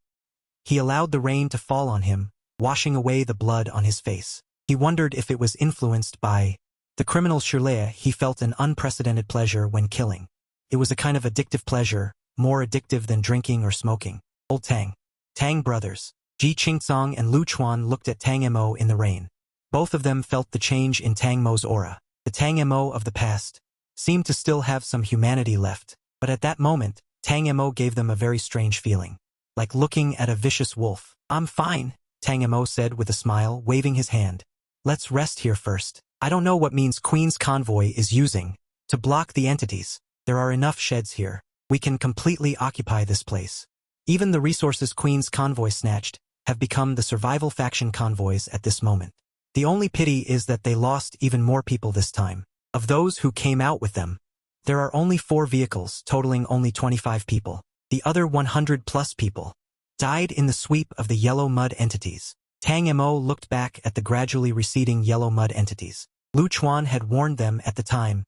He allowed the rain to fall on him, washing away the blood on his face. He wondered if it was influenced by the criminal Shirlea. He felt an unprecedented pleasure when killing. It was a kind of addictive pleasure, more addictive than drinking or smoking. Old Tang brothers, Ji Qingzong and Lu Chuan looked at Tang Mo in the rain. Both of them felt the change in Tang Mo's aura. The Tang Mo of the past seemed to still have some humanity left, but at that moment, Tang Mo gave them a very strange feeling. Like looking at a vicious wolf. I'm fine, Tang Mo said with a smile, waving his hand. Let's rest here first. I don't know what means Queen's convoy is using to block the entities. There are enough sheds here. We can completely occupy this place. Even the resources Queen's convoy snatched have become the survival faction convoys at this moment. The only pity is that they lost even more people this time. Of those who came out with them, there are only 4 vehicles totaling only 25 people. The other 100+ people died in the sweep of the yellow mud entities. Tang Mo looked back at the gradually receding yellow mud entities. Lu Chuan had warned them at the time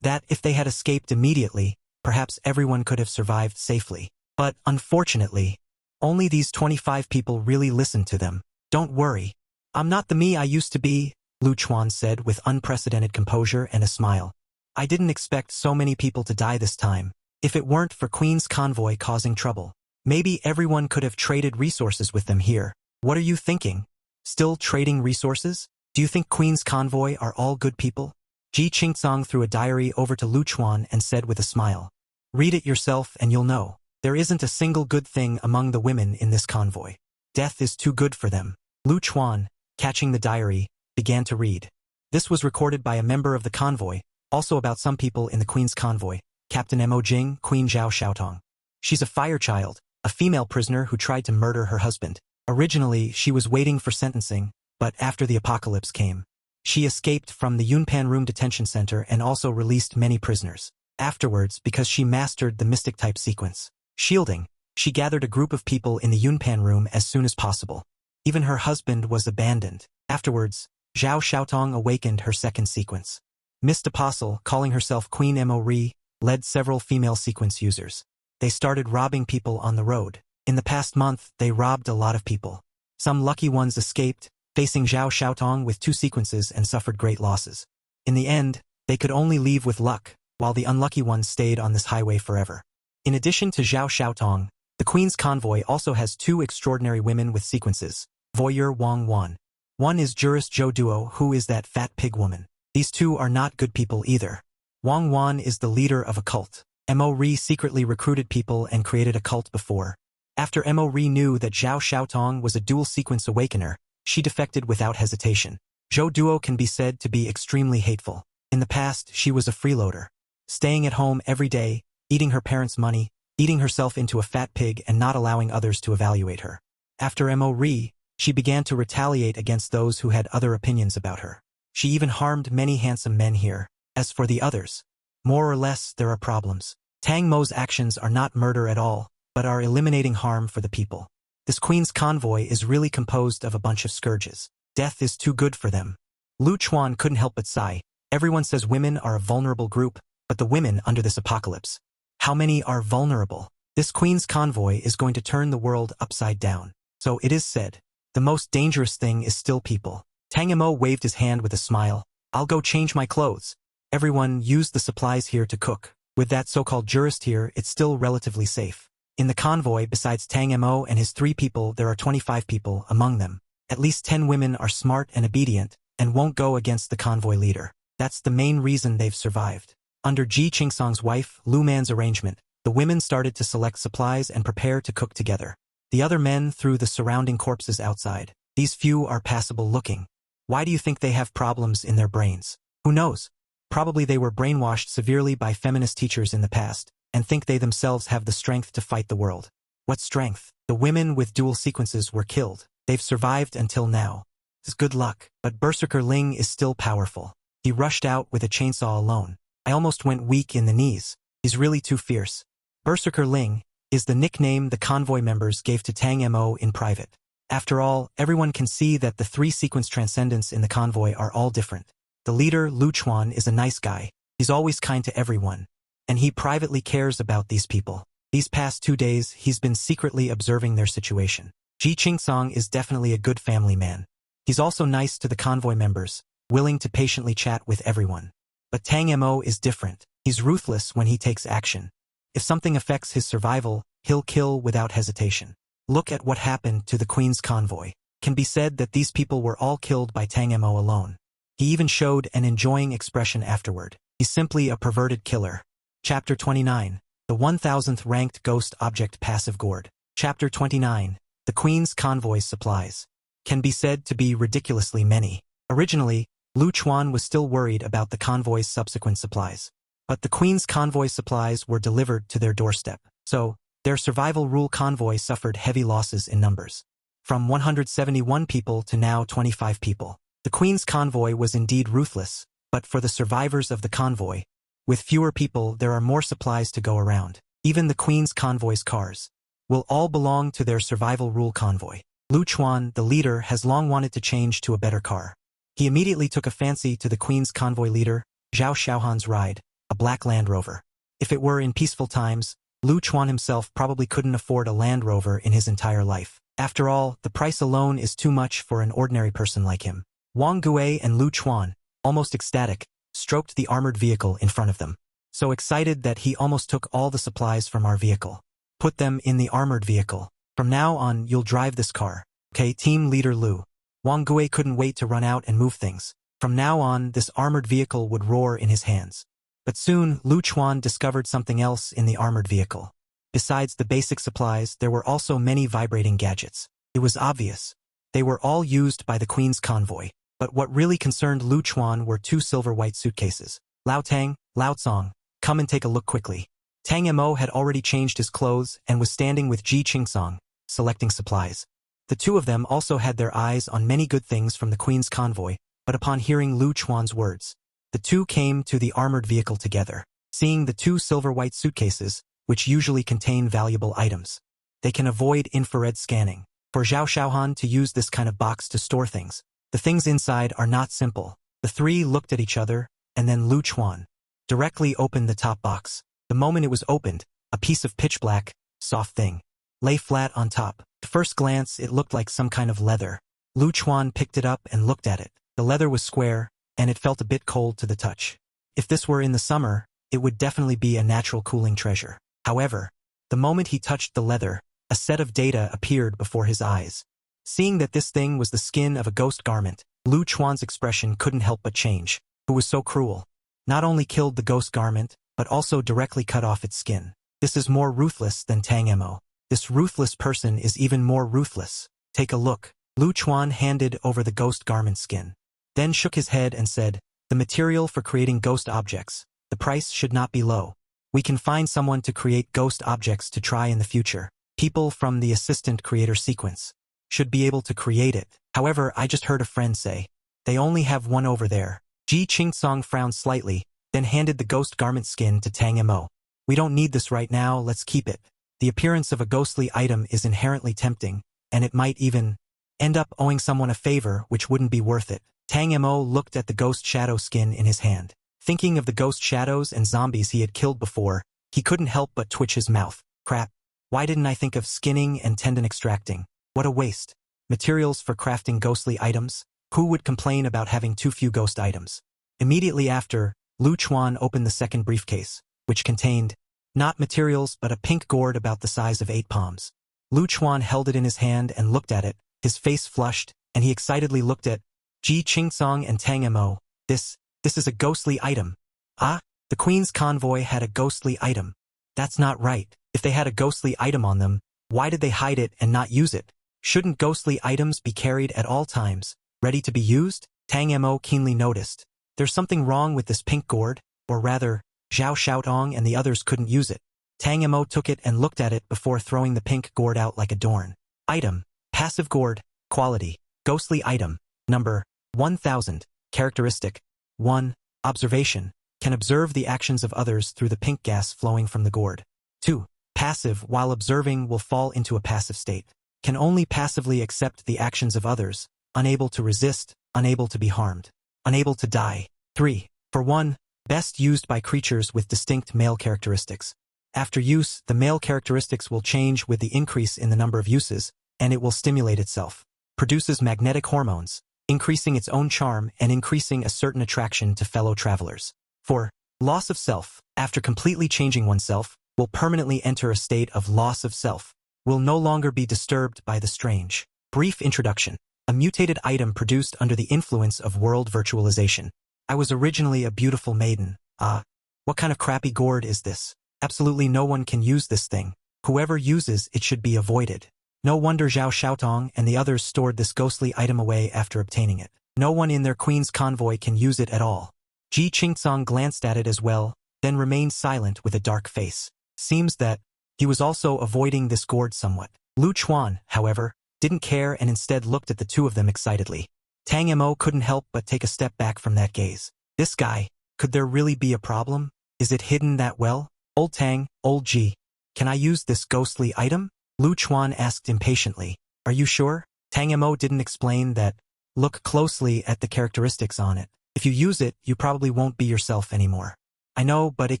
that if they had escaped immediately, perhaps everyone could have survived safely. But, unfortunately, only these 25 people really listened to them. Don't worry. I'm not the me I used to be, Lu Chuan said with unprecedented composure and a smile. I didn't expect so many people to die this time. If it weren't for Queen's convoy causing trouble, maybe everyone could have traded resources with them here. What are you thinking? Still trading resources? Do you think Queen's convoy are all good people? Ji Qingzong threw a diary over to Lu Chuan and said with a smile. Read it yourself and you'll know. There isn't a single good thing among the women in this convoy. Death is too good for them. Lu Chuan, catching the diary, began to read. This was recorded by a member of the convoy, also about some people in the Queen's convoy, Captain Mo Jing, Queen Zhao Xiaotong. She's a fire child, a female prisoner who tried to murder her husband. Originally, she was waiting for sentencing, but after the apocalypse came, she escaped from the Yunpan Room Detention Center and also released many prisoners. Afterwards, because she mastered the mystic-type sequence, shielding, she gathered a group of people in the Yunpan Room as soon as possible. Even her husband was abandoned. Afterwards, Zhao Xiaotong awakened her second sequence. Mist Apostle, calling herself Queen Mo Ri, led several female sequence users. They started robbing people on the road. In the past month, they robbed a lot of people. Some lucky ones escaped, facing Zhao Xiaotong with 2 sequences and suffered great losses. In the end, they could only leave with luck, while the unlucky ones stayed on this highway forever. In addition to Zhao Xiaotong, the Queen's convoy also has 2 extraordinary women with sequences. Voyeur Wang Wan. One is Jurist Zhou Duo, who is that fat pig woman. These 2 are not good people either. Wang Wan is the leader of a cult. Mo Ri secretly recruited people and created a cult before. After Mo Ri knew that Zhao Xiaotong was a dual-sequence awakener, she defected without hesitation. Zhou Duo can be said to be extremely hateful. In the past, she was a freeloader, staying at home every day, eating her parents' money, eating herself into a fat pig and not allowing others to evaluate her. After Mo Ri, she began to retaliate against those who had other opinions about her. She even harmed many handsome men here. As for the others, more or less there are problems. Tang Mo's actions are not murder at all, but are eliminating harm for the people. This Queen's convoy is really composed of a bunch of scourges. Death is too good for them. Lu Chuan couldn't help but sigh. Everyone says women are a vulnerable group, but the women under this apocalypse. How many are vulnerable? This Queen's convoy is going to turn the world upside down. So it is said. The most dangerous thing is still people. Tang Mo waved his hand with a smile. I'll go change my clothes. Everyone used the supplies here to cook. With that so-called jurist here, it's still relatively safe. In the convoy, besides Tang Mo and his 3 people, there are 25 people among them. At least 10 women are smart and obedient, and won't go against the convoy leader. That's the main reason they've survived. Under Ji Qingsong's wife, Lu Man's arrangement, the women started to select supplies and prepare to cook together. The other men threw the surrounding corpses outside. These few are passable looking. Why do you think they have problems in their brains? Who knows? Probably they were brainwashed severely by feminist teachers in the past, and think they themselves have the strength to fight the world. What strength? The women with dual sequences were killed. They've survived until now. It's good luck. But Berserker Ling is still powerful. He rushed out with a chainsaw alone. I almost went weak in the knees. He's really too fierce. Berserker Ling is the nickname the convoy members gave to Tang Mo in private. After all, everyone can see that the 3 sequence transcendents in the convoy are all different. The leader, Lu Chuan, is a nice guy. He's always kind to everyone. And he privately cares about these people. These past 2 days, he's been secretly observing their situation. Ji Qingsong is definitely a good family man. He's also nice to the convoy members, willing to patiently chat with everyone. But Tang Mo is different. He's ruthless when he takes action. If something affects his survival, he'll kill without hesitation. Look at what happened to the Queen's convoy. Can be said that these people were all killed by Tang Mo alone. He even showed an enjoying expression afterward. He's simply a perverted killer. Chapter 29. The 1000th Ranked Ghost Object Passive Gourd. Chapter 29. The Queen's Convoy's Supplies. Can be said to be ridiculously many. Originally, Lu Chuan was still worried about the convoy's subsequent supplies. But the Queen's convoy supplies were delivered to their doorstep. So, their survival rule convoy suffered heavy losses in numbers. From 171 people to now 25 people. The Queen's convoy was indeed ruthless, but for the survivors of the convoy, with fewer people there are more supplies to go around. Even the Queen's convoy's cars will all belong to their survival rule convoy. Lu Chuan, the leader, has long wanted to change to a better car. He immediately took a fancy to the Queen's convoy leader, Zhao Xiaohan's ride, a black Land Rover. If it were in peaceful times, Lu Chuan himself probably couldn't afford a Land Rover in his entire life. After all, the price alone is too much for an ordinary person like him. Wang Gui and Lu Chuan, almost ecstatic, stroked the armored vehicle in front of them. So excited that he almost took all the supplies from our vehicle. Put them in the armored vehicle. From now on, you'll drive this car. Okay, team leader Lu. Wang Gui couldn't wait to run out and move things. From now on, this armored vehicle would roar in his hands. But soon, Lu Chuan discovered something else in the armored vehicle. Besides the basic supplies, there were also many vibrating gadgets. It was obvious. They were all used by the Queen's convoy. But what really concerned Lu Chuan were 2 silver-white suitcases. Lao Tang, Lao Tsong, come and take a look quickly. Tang Mo had already changed his clothes and was standing with Ji Qingsong, selecting supplies. The 2 of them also had their eyes on many good things from the Queen's convoy, but upon hearing Lu Chuan's words, the 2 came to the armored vehicle together. Seeing the 2 silver-white suitcases, which usually contain valuable items, they can avoid infrared scanning. For Zhao Xiaohan to use this kind of box to store things, the things inside are not simple. The 3 looked at each other, and then Lu Chuan directly opened the top box. The moment it was opened, a piece of pitch-black, soft thing lay flat on top. At first glance, it looked like some kind of leather. Lu Chuan picked it up and looked at it. The leather was square, and it felt a bit cold to the touch. If this were in the summer, it would definitely be a natural cooling treasure. However, the moment he touched the leather, a set of data appeared before his eyes. Seeing that this thing was the skin of a ghost garment, Lu Chuan's expression couldn't help but change. Who was so cruel? Not only killed the ghost garment, but also directly cut off its skin. This is more ruthless than Tang Mo. This ruthless person is even more ruthless. Take a look. Lu Chuan handed over the ghost garment skin. Then shook his head and said, the material for creating ghost objects, the price should not be low. We can find someone to create ghost objects to try in the future. People from the assistant creator sequence should be able to create it. However, I just heard a friend say, they only have one over there. Ji Qingsong frowned slightly, then handed the ghost garment skin to Tang Mo. We don't need this right now, let's keep it. The appearance of a ghostly item is inherently tempting, and it might even end up owing someone a favor which wouldn't be worth it. Tang Mo looked at the ghost shadow skin in his hand. Thinking of the ghost shadows and zombies he had killed before, he couldn't help but twitch his mouth. Crap. Why didn't I think of skinning and tendon extracting? What a waste. Materials for crafting ghostly items? Who would complain about having too few ghost items? Immediately after, Lu Chuan opened the second briefcase, which contained, not materials but a pink gourd about the size of 8 palms. Lu Chuan held it in his hand and looked at it, his face flushed, and he excitedly looked at Ji Qingsong and Tang Mo. This is a ghostly item. Ah, the Queen's convoy had a ghostly item. That's not right. If they had a ghostly item on them, why did they hide it and not use it? Shouldn't ghostly items be carried at all times, ready to be used? Tang Mo keenly noticed. There's something wrong with this pink gourd, or rather, Zhao Xiaotong and the others couldn't use it. Tang Mo took it and looked at it before throwing the pink gourd out like a dorn. Item. Passive gourd. Quality. Ghostly item. Number 1000. Characteristic. 1. Observation. Can observe the actions of others through the pink gas flowing from the gourd. 2. Passive. While observing will fall into a passive state. Can only passively accept the actions of others, unable to resist, unable to be harmed, unable to die. 3. For 1. Best used by creatures with distinct male characteristics. After use, the male characteristics will change with the increase in the number of uses, and it will stimulate itself. Produces magnetic hormones, increasing its own charm and increasing a certain attraction to fellow travelers. 4. Loss of self. After completely changing oneself, will permanently enter a state of loss of self. Will no longer be disturbed by the strange. Brief introduction. A mutated item produced under the influence of world virtualization. I was originally a beautiful maiden. What kind of crappy gourd is this? Absolutely no one can use this thing. Whoever uses it should be avoided. No wonder Zhao Xiaotong and the others stored this ghostly item away after obtaining it. No one in their queen's convoy can use it at all. Ji Qingsong glanced at it as well, then remained silent with a dark face. Seems that he was also avoiding this gourd somewhat. Lu Chuan, however, didn't care and instead looked at the two of them excitedly. Tang Mo couldn't help but take a step back from that gaze. This guy, could there really be a problem? Is it hidden that well? Old Tang, old Ji, can I use this ghostly item? Lu Chuan asked impatiently. Are you sure? Tang Mo didn't explain that. Look closely at the characteristics on it. If you use it, you probably won't be yourself anymore. I know, but it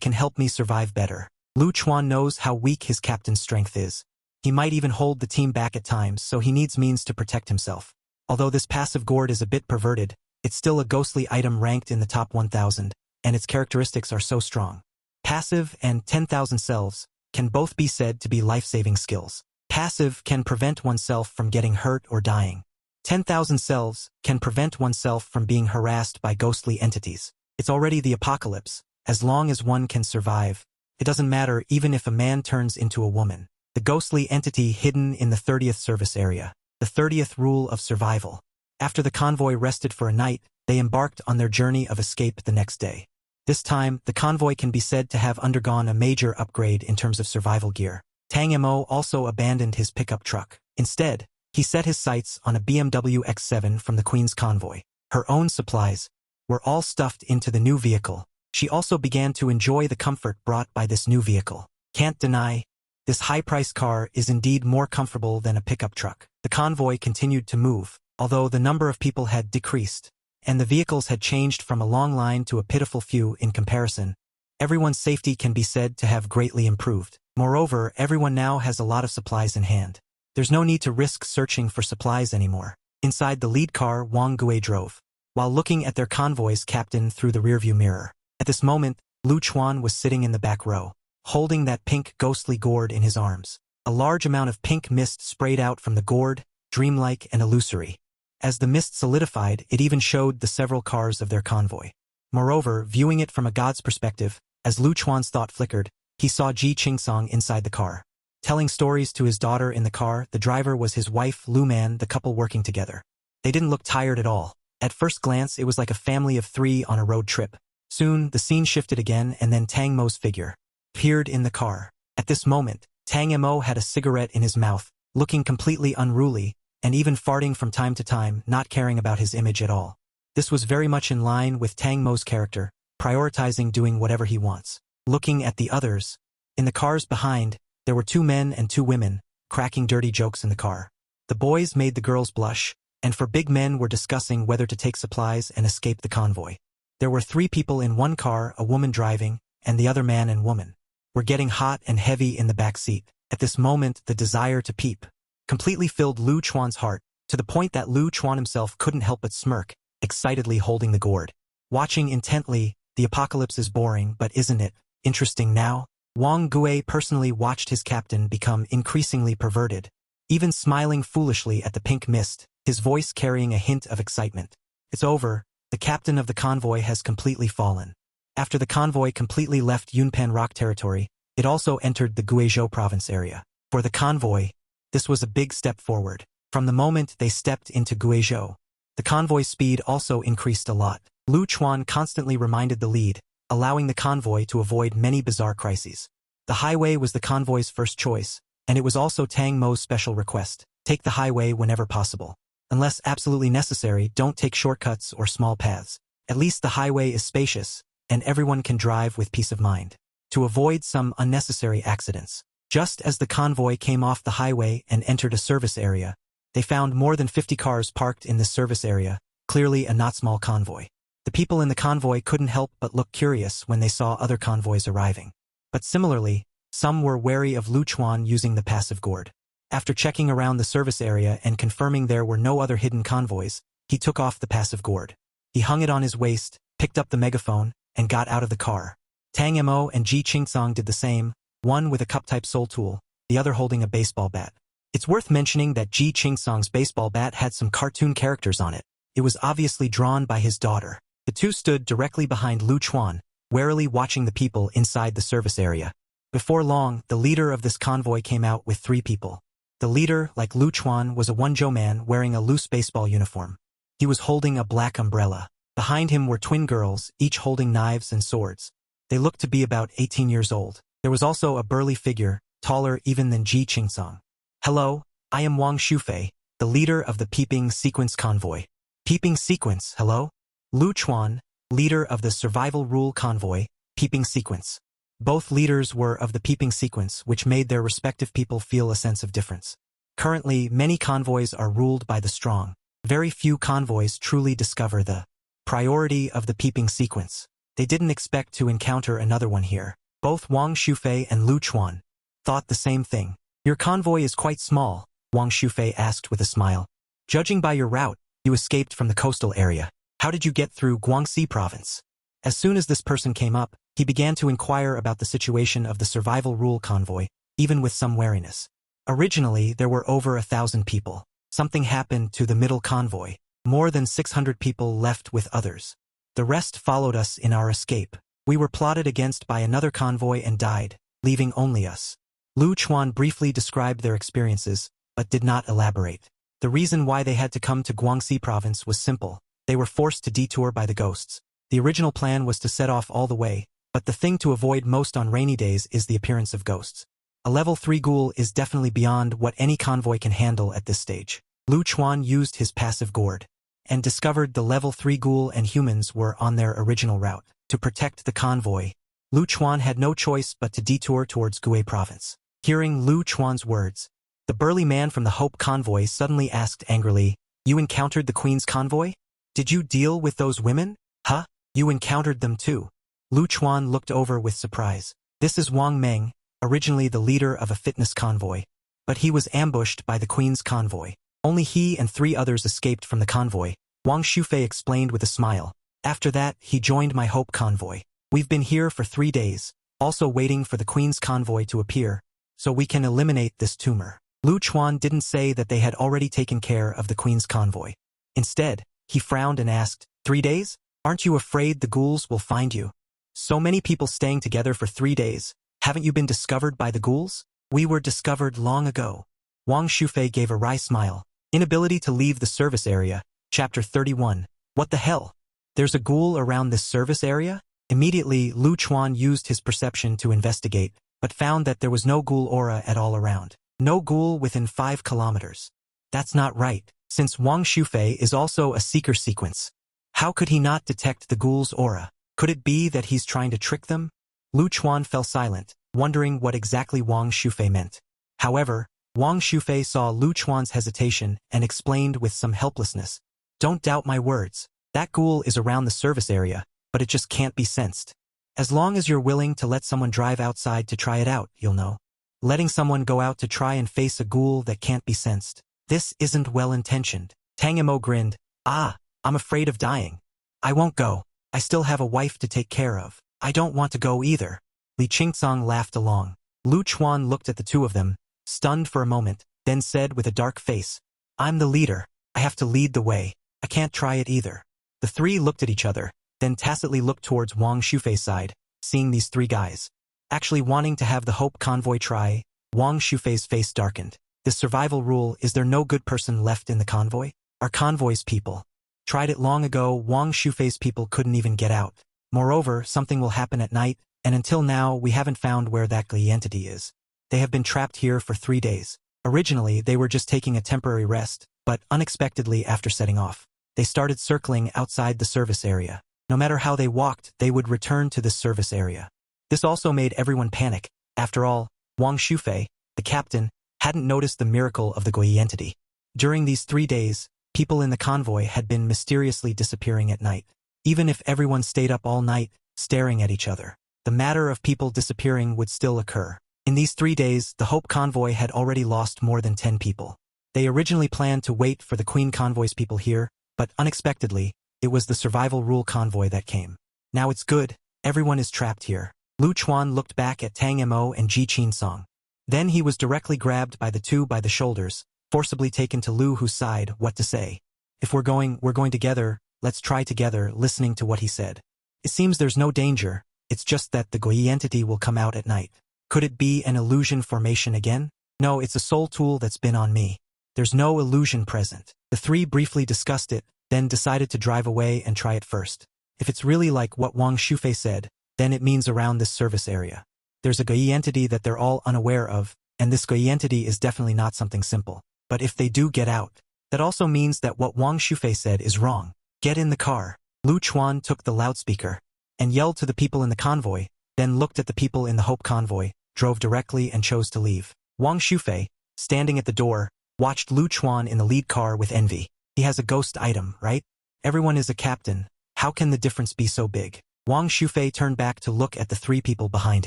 can help me survive better. Lu Chuan knows how weak his captain's strength is. He might even hold the team back at times, so he needs means to protect himself. Although this passive gourd is a bit perverted, it's still a ghostly item ranked in the top 1000, and its characteristics are so strong. Passive and 10,000 selves can both be said to be life-saving skills. Passive can prevent oneself from getting hurt or dying. 10,000 selves can prevent oneself from being harassed by ghostly entities. It's already the apocalypse. As long as one can survive, it doesn't matter even if a man turns into a woman. The ghostly entity hidden in the 30th service area. The 30th rule of survival. After the convoy rested for a night, they embarked on their journey of escape the next day. This time, the convoy can be said to have undergone a major upgrade in terms of survival gear. Tang Mo also abandoned his pickup truck. Instead, he set his sights on a BMW X7 from the Queen's convoy. Her own supplies were all stuffed into the new vehicle. She also began to enjoy the comfort brought by this new vehicle. Can't deny, this high-priced car is indeed more comfortable than a pickup truck. The convoy continued to move, although the number of people had decreased, and the vehicles had changed from a long line to a pitiful few in comparison. Everyone's safety can be said to have greatly improved. Moreover, everyone now has a lot of supplies in hand. There's no need to risk searching for supplies anymore. Inside the lead car, Wang Gui drove, while looking at their convoy's captain through the rearview mirror. At this moment, Lu Chuan was sitting in the back row, holding that pink ghostly gourd in his arms. A large amount of pink mist sprayed out from the gourd, dreamlike and illusory. As the mist solidified, it even showed the several cars of their convoy. Moreover, viewing it from a god's perspective, as Lu Chuan's thought flickered, he saw Ji Qingsong inside the car. Telling stories to his daughter in the car, the driver was his wife Lu Man, the couple working together. They didn't look tired at all. At first glance, it was like a family of 3 on a road trip. Soon, the scene shifted again, and then Tang Mo's figure appeared in the car. At this moment, Tang Mo had a cigarette in his mouth, looking completely unruly, and even farting from time to time, not caring about his image at all. This was very much in line with Tang Mo's character, prioritizing doing whatever he wants. Looking at the others, in the cars behind, there were 2 men and 2 women, cracking dirty jokes in the car. The boys made the girls blush, and for big men were discussing whether to take supplies and escape the convoy. There were 3 people in one car, a woman driving, and the other man and woman were getting hot and heavy in the back seat. At this moment, the desire to peep completely filled Lu Chuan's heart, to the point that Lu Chuan himself couldn't help but smirk, excitedly holding the gourd. Watching intently, the apocalypse is boring, but isn't it interesting now? Wang Gui personally watched his captain become increasingly perverted, even smiling foolishly at the pink mist, his voice carrying a hint of excitement. It's over. The captain of the convoy has completely fallen. After the convoy completely left Yunpan Rock territory, it also entered the Guizhou province area. For the convoy, this was a big step forward. From the moment they stepped into Guizhou, the convoy's speed also increased a lot. Lu Chuan constantly reminded the lead, allowing the convoy to avoid many bizarre crises. The highway was the convoy's first choice, and it was also Tang Mo's special request: take the highway whenever possible. Unless absolutely necessary, don't take shortcuts or small paths. At least the highway is spacious, and everyone can drive with peace of mind, to avoid some unnecessary accidents. Just as the convoy came off the highway and entered a service area, they found more than 50 cars parked in this service area, clearly a not small convoy. The people in the convoy couldn't help but look curious when they saw other convoys arriving. But similarly, some were wary of Lu Chuan using the passive gourd. After checking around the service area and confirming there were no other hidden convoys, he took off the passive gourd. He hung it on his waist, picked up the megaphone, and got out of the car. Tang Mo and Ji Qingsong did the same, one with a cup-type soul tool, the other holding a baseball bat. It's worth mentioning that Ji Qingsong's baseball bat had some cartoon characters on it. It was obviously drawn by his daughter. The two stood directly behind Lu Chuan, warily watching the people inside the service area. Before long, the leader of this convoy came out with 3 people. The leader, like Lu Chuan, was a Wenzhou man wearing a loose baseball uniform. He was holding a black umbrella. Behind him were twin girls, each holding knives and swords. They looked to be about 18 years old. There was also a burly figure, taller even than Ji Qingsong. Hello, I am Wang Shufei, the leader of the Peeping Sequence convoy. Peeping Sequence, hello? Lu Chuan, leader of the Survival Rule convoy, Peeping Sequence. Both leaders were of the Peeping Sequence, which made their respective people feel a sense of difference. Currently, many convoys are ruled by the strong. Very few convoys truly discover the priority of the Peeping Sequence. They didn't expect to encounter another one here. Both Wang Shufei and Lu Chuan thought the same thing. Your convoy is quite small, Wang Shufei asked with a smile. Judging by your route, you escaped from the coastal area. How did you get through Guangxi province? As soon as this person came up, he began to inquire about the situation of the Survival Rule convoy, even with some wariness. Originally, there were over 1,000 people. Something happened to the middle convoy. More than 600 people left with others. The rest followed us in our escape. We were plotted against by another convoy and died, leaving only us. Lu Chuan briefly described their experiences, but did not elaborate. The reason why they had to come to Guangxi province was simple. They were forced to detour by the ghosts. The original plan was to set off all the way, but the thing to avoid most on rainy days is the appearance of ghosts. A level 3 ghoul is definitely beyond what any convoy can handle at this stage. Lu Chuan used his passive gourd, and discovered the level 3 ghoul and humans were on their original route. To protect the convoy, Lu Chuan had no choice but to detour towards Gui province. Hearing Lu Chuan's words, the burly man from the Hope convoy suddenly asked angrily, "You encountered the Queen's convoy? Did you deal with those women? Huh? You encountered them too?" Lu Chuan looked over with surprise. This is Wang Meng, originally the leader of a fitness convoy. But he was ambushed by the Queen's convoy. Only he and 3 others escaped from the convoy, Wang Shufei explained with a smile. After that, he joined my Hope convoy. We've been here for 3 days, also waiting for the Queen's convoy to appear, so we can eliminate this tumor. Lu Chuan didn't say that they had already taken care of the Queen's convoy. Instead, he frowned and asked, 3 days? Aren't you afraid the ghouls will find you? So many people staying together for 3 days. Haven't you been discovered by the ghouls? We were discovered long ago. Wang Shufei gave a wry smile. Inability to leave the service area. Chapter 31. What the hell? There's a ghoul around this service area? Immediately, Lu Chuan used his perception to investigate, but found that there was no ghoul aura at all around. No ghoul within 5 kilometers. That's not right, since Wang Shufei is also a seeker sequence. How could he not detect the ghoul's aura? Could it be that he's trying to trick them? Lu Chuan fell silent, wondering what exactly Wang Shufei meant. However, Wang Shufei saw Lu Chuan's hesitation and explained with some helplessness. Don't doubt my words. That ghoul is around the service area, but it just can't be sensed. As long as you're willing to let someone drive outside to try it out, you'll know. Letting someone go out to try and face a ghoul that can't be sensed. This isn't well-intentioned. Tang Mo grinned. I'm afraid of dying. I won't go. I still have a wife to take care of. I don't want to go either. Li Qingcang laughed along. Lu Chuan looked at the two of them, stunned for a moment, then said with a dark face, I'm the leader. I have to lead the way. I can't try it either. The three looked at each other, then tacitly looked towards Wang Shufei's side, seeing these three guys. Actually wanting to have the Hope convoy try, Wang Shufei's face darkened. This survival rule, is there no good person left in the convoy? Our convoy's people. Tried it long ago, Wang Shufei's people couldn't even get out. Moreover, something will happen at night, and until now we haven't found where that Gli entity is. They have been trapped here for 3 days. Originally, they were just taking a temporary rest, but unexpectedly after setting off, they started circling outside the service area. No matter how they walked, they would return to this service area. This also made everyone panic. After all, Wang Shufei, the captain, hadn't noticed the miracle of the Gui entity. During these 3 days, people in the convoy had been mysteriously disappearing at night. Even if everyone stayed up all night, staring at each other, the matter of people disappearing would still occur. In these 3 days, the Hope convoy had already lost more than 10 people. They originally planned to wait for the Queen convoy's people here, but unexpectedly, it was the survival rule convoy that came. Now it's good, everyone is trapped here. Lu Chuan looked back at Tang Mo and Ji Qinsong. Then he was directly grabbed by the two by the shoulders, forcibly taken to Lu Hu's side. What to say? If we're going together, let's try together, listening to what he said. It seems there's no danger, it's just that the Gui entity will come out at night. Could it be an illusion formation again? No, it's a soul tool that's been on me. There's no illusion present. The three briefly discussed it, then decided to drive away and try it first. If it's really like what Wang Shufei said, then it means around this service area. There's a Gui entity that they're all unaware of, and this Gui entity is definitely not something simple. But if they do get out, that also means that what Wang Shufei said is wrong. Get in the car. Lu Chuan took the loudspeaker and yelled to the people in the convoy, then looked at the people in the Hope convoy, drove directly and chose to leave. Wang Shufei, standing at the door, watched Lu Chuan in the lead car with envy. He has a ghost item, right? Everyone is a captain. How can the difference be so big? Wang Shufei turned back to look at the three people behind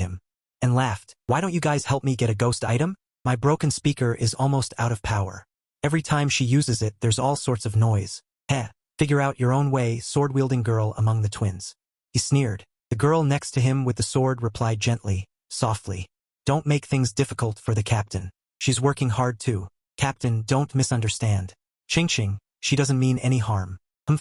him and laughed. Why don't you guys help me get a ghost item? My broken speaker is almost out of power. Every time she uses it, there's all sorts of noise. Heh, figure out your own way, sword-wielding girl among the twins. He sneered. The girl next to him with the sword replied gently, softly. Don't make things difficult for the captain. She's working hard too. Captain, don't misunderstand. Ching, she doesn't mean any harm.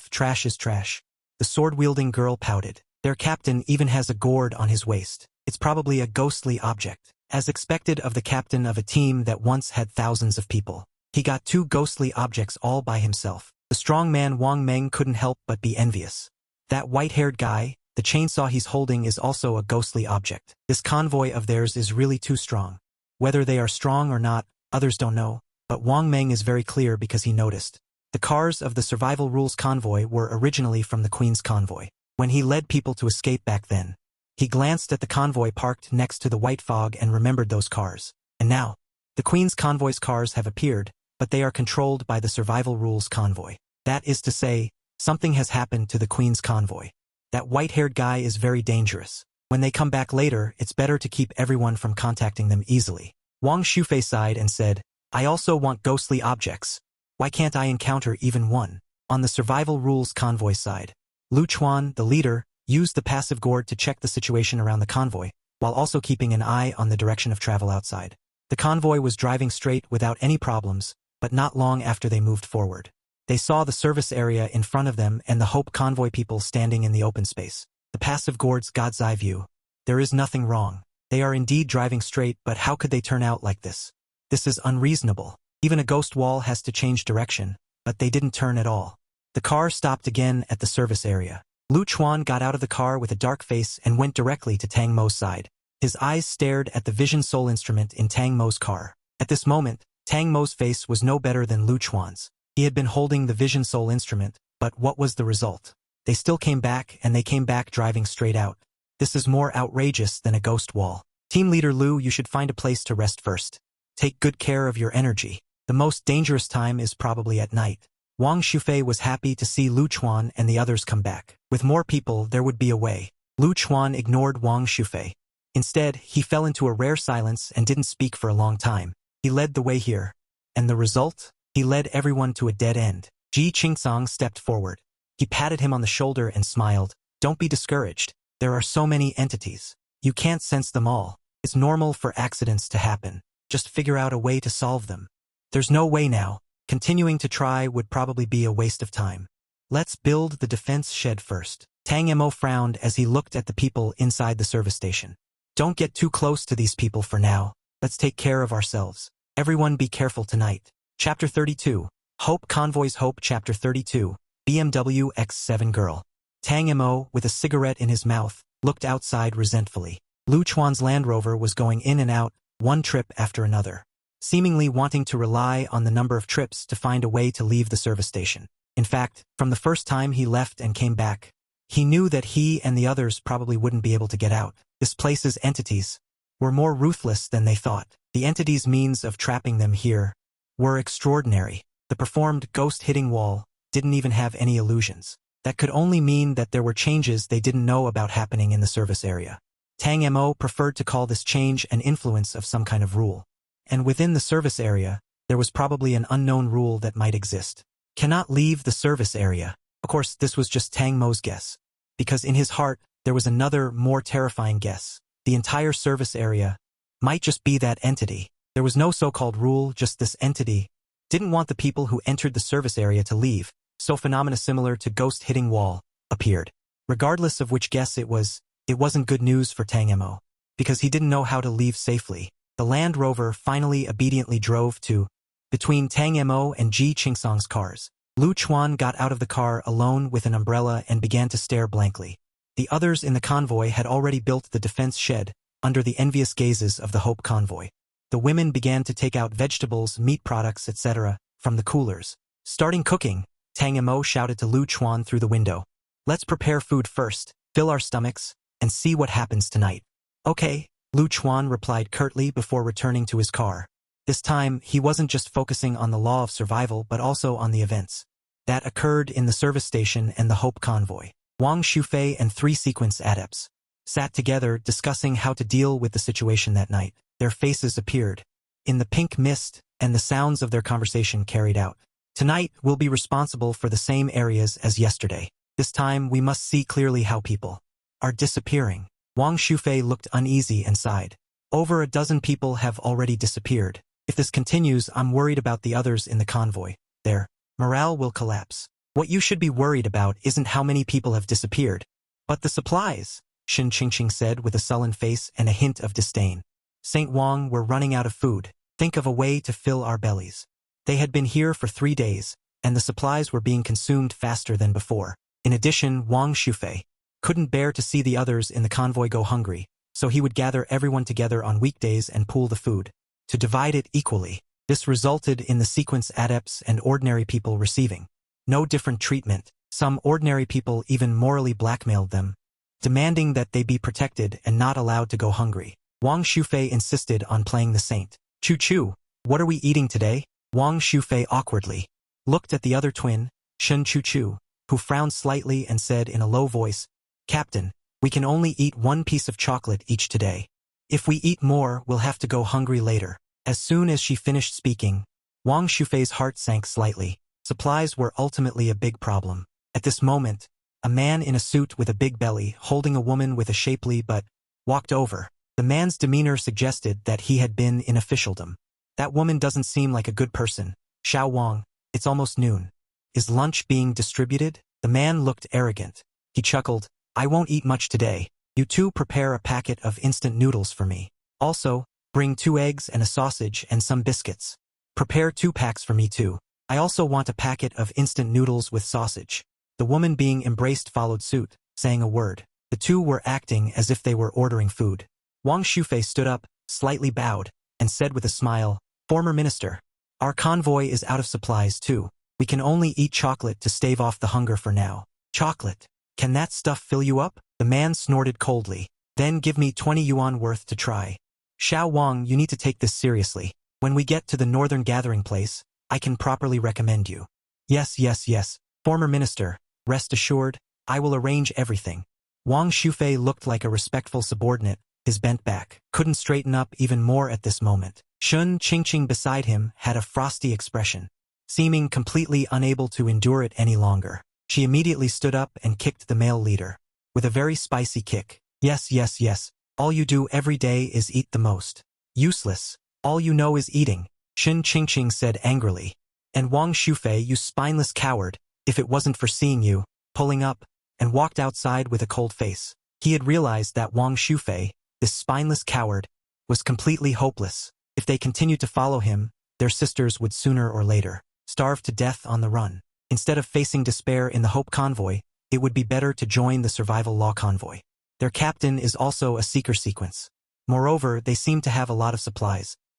Trash is trash. The sword-wielding girl pouted. Their captain even has a gourd on his waist. It's probably a ghostly object. As expected of the captain of a team that once had thousands of people, he got 2 ghostly objects all by himself. The strong man Wang Meng couldn't help but be envious. That white-haired guy, the chainsaw he's holding is also a ghostly object. This convoy of theirs is really too strong. Whether they are strong or not, others don't know, but Wang Meng is very clear because he noticed. The cars of the Survival Rules convoy were originally from the Queen's convoy. When he led people to escape back then, he glanced at the convoy parked next to the white fog and remembered those cars. And now, the Queen's convoy's cars have appeared, but they are controlled by the Survival Rules convoy. That is to say, something has happened to the Queen's convoy. That white-haired guy is very dangerous. When they come back later, it's better to keep everyone from contacting them easily. Wang Shufei sighed and said, I also want ghostly objects. Why can't I encounter even one? On the Survival Rules convoy side, Lu Chuan, the leader, used the passive gourd to check the situation around the convoy, while also keeping an eye on the direction of travel outside. The convoy was driving straight without any problems, but not long after they moved forward. They saw the service area in front of them and the Hope convoy people standing in the open space. The passive gourd's God's eye view. There is nothing wrong. They are indeed driving straight, but how could they turn out like this? This is unreasonable. Even a ghost wall has to change direction, but they didn't turn at all. The car stopped again at the service area. Lu Chuan got out of the car with a dark face and went directly to Tang Mo's side. His eyes stared at the vision soul instrument in Tang Mo's car. At this moment, Tang Mo's face was no better than Lu Chuan's. He had been holding the vision soul instrument, but what was the result? They still came back, and they came back driving straight out. This is more outrageous than a ghost wall. Team leader Lu, you should find a place to rest first. Take good care of your energy. The most dangerous time is probably at night. Wang Shufei was happy to see Lu Chuan and the others come back. With more people, there would be a way. Lu Chuan ignored Wang Shufei. Instead, he fell into a rare silence and didn't speak for a long time. He led the way here. And the result? He led everyone to a dead end. Ji Qingsong stepped forward. He patted him on the shoulder and smiled. Don't be discouraged. There are so many entities. You can't sense them all. It's normal for accidents to happen. Just figure out a way to solve them. There's no way now. Continuing to try would probably be a waste of time. Let's build the defense shed first. Tang Mo frowned as he looked at the people inside the service station. Don't get too close to these people for now. Let's take care of ourselves. Everyone be careful tonight. Chapter 32. Hope Convoys Hope Chapter 32. BMW X7 Girl. Tang Mo, with a cigarette in his mouth, looked outside resentfully. Lu Chuan's Land Rover was going in and out, one trip after another, seemingly wanting to rely on the number of trips to find a way to leave the service station. In fact, from the first time he left and came back, he knew that he and the others probably wouldn't be able to get out. This place's entities were more ruthless than they thought. The entities' means of trapping them here were extraordinary. The performed ghost-hitting wall didn't even have any illusions. That could only mean that there were changes they didn't know about happening in the service area. Tang Mo preferred to call this change an influence of some kind of rule. And within the service area, there was probably an unknown rule that might exist. Cannot leave the service area. Of course, this was just Tang Mo's guess. Because in his heart, there was another, more terrifying guess. The entire service area might just be that entity. There was no so-called rule, just this entity didn't want the people who entered the service area to leave, so phenomena similar to ghost-hitting wall appeared. Regardless of which guess it wasn't good news for Tang Mo, because he didn't know how to leave safely. The Land Rover finally obediently drove to between Tang Mo and Ji Qingsong's cars. Lu Chuan got out of the car alone with an umbrella and began to stare blankly. The others in the convoy had already built the defense shed under the envious gazes of the Hope convoy. The women began to take out vegetables, meat products, etc. from the coolers. Starting cooking, Tang Mo shouted to Lu Chuan through the window. Let's prepare food first, fill our stomachs, and see what happens tonight. Okay, Lu Chuan replied curtly before returning to his car. This time, he wasn't just focusing on the law of survival but also on the events that occurred in the service station and the Hope convoy. Wang Shufei and 3 sequence adepts sat together discussing how to deal with the situation that night. Their faces appeared in the pink mist and the sounds of their conversation carried out. Tonight, we'll be responsible for the same areas as yesterday. This time, we must see clearly how people are disappearing. Wang Shufei looked uneasy and sighed. Over a dozen people have already disappeared. If this continues, I'm worried about the others in the convoy. Their morale will collapse. What you should be worried about isn't how many people have disappeared, but the supplies, Shin Qingqing said with a sullen face and a hint of disdain. Saint Wang, we're running out of food. Think of a way to fill our bellies. They had been here for 3 days, and the supplies were being consumed faster than before. In addition, Wang Shufei couldn't bear to see the others in the convoy go hungry, so he would gather everyone together on weekdays and pool the food to divide it equally. This resulted in the sequence adepts and ordinary people receiving no different treatment. Some ordinary people even morally blackmailed them, demanding that they be protected and not allowed to go hungry. Wang Shufei insisted on playing the saint. Chu, what are we eating today? Wang Shufei awkwardly looked at the other twin, Shen Chu, who frowned slightly and said in a low voice, Captain, we can only eat 1 piece of chocolate each today. If we eat more, we'll have to go hungry later. As soon as she finished speaking, Wang Shufei's heart sank slightly. Supplies were ultimately a big problem. At this moment, a man in a suit with a big belly, holding a woman with a shapely butt, walked over. The man's demeanor suggested that he had been in officialdom. That woman doesn't seem like a good person. Xiao Wang, it's almost noon. Is lunch being distributed? The man looked arrogant. He chuckled, I won't eat much today. You two prepare a packet of instant noodles for me. Also, bring 2 eggs and a sausage and some biscuits. Prepare 2 packs for me too. I also want a packet of instant noodles with sausage. The woman being embraced followed suit, saying a word. The two were acting as if they were ordering food. Wang Shufei stood up, slightly bowed, and said with a smile, Former Minister, our convoy is out of supplies too. We can only eat chocolate to stave off the hunger for now. Chocolate? Can that stuff fill you up? The man snorted coldly. Then give me 20 yuan worth to try. Xiao Wang, you need to take this seriously. When we get to the northern gathering place, I can properly recommend you. Yes, yes, yes, former minister, rest assured, I will arrange everything. Wang Shufei looked like a respectful subordinate, his bent back couldn't straighten up even more at this moment. Shun Qingqing beside him had a frosty expression, seeming completely unable to endure it any longer. She immediately stood up and kicked the male leader, with a very spicy kick. Yes, yes, yes, all you do every day is eat the most. Useless, all you know is eating, Shun Qingqing said angrily. And Wang Shufei, you spineless coward, if it wasn't for seeing you, pulling up, and walked outside with a cold face. He had realized that Wang Shufei, this spineless coward, was completely hopeless. If they continued to follow him, their sisters would sooner or later starve to death on the run. Instead of facing despair in the Hope Convoy, it would be better to join the Survival Law Convoy. Their captain is also a seeker sequence. Moreover, they seem to have a lot of supplies.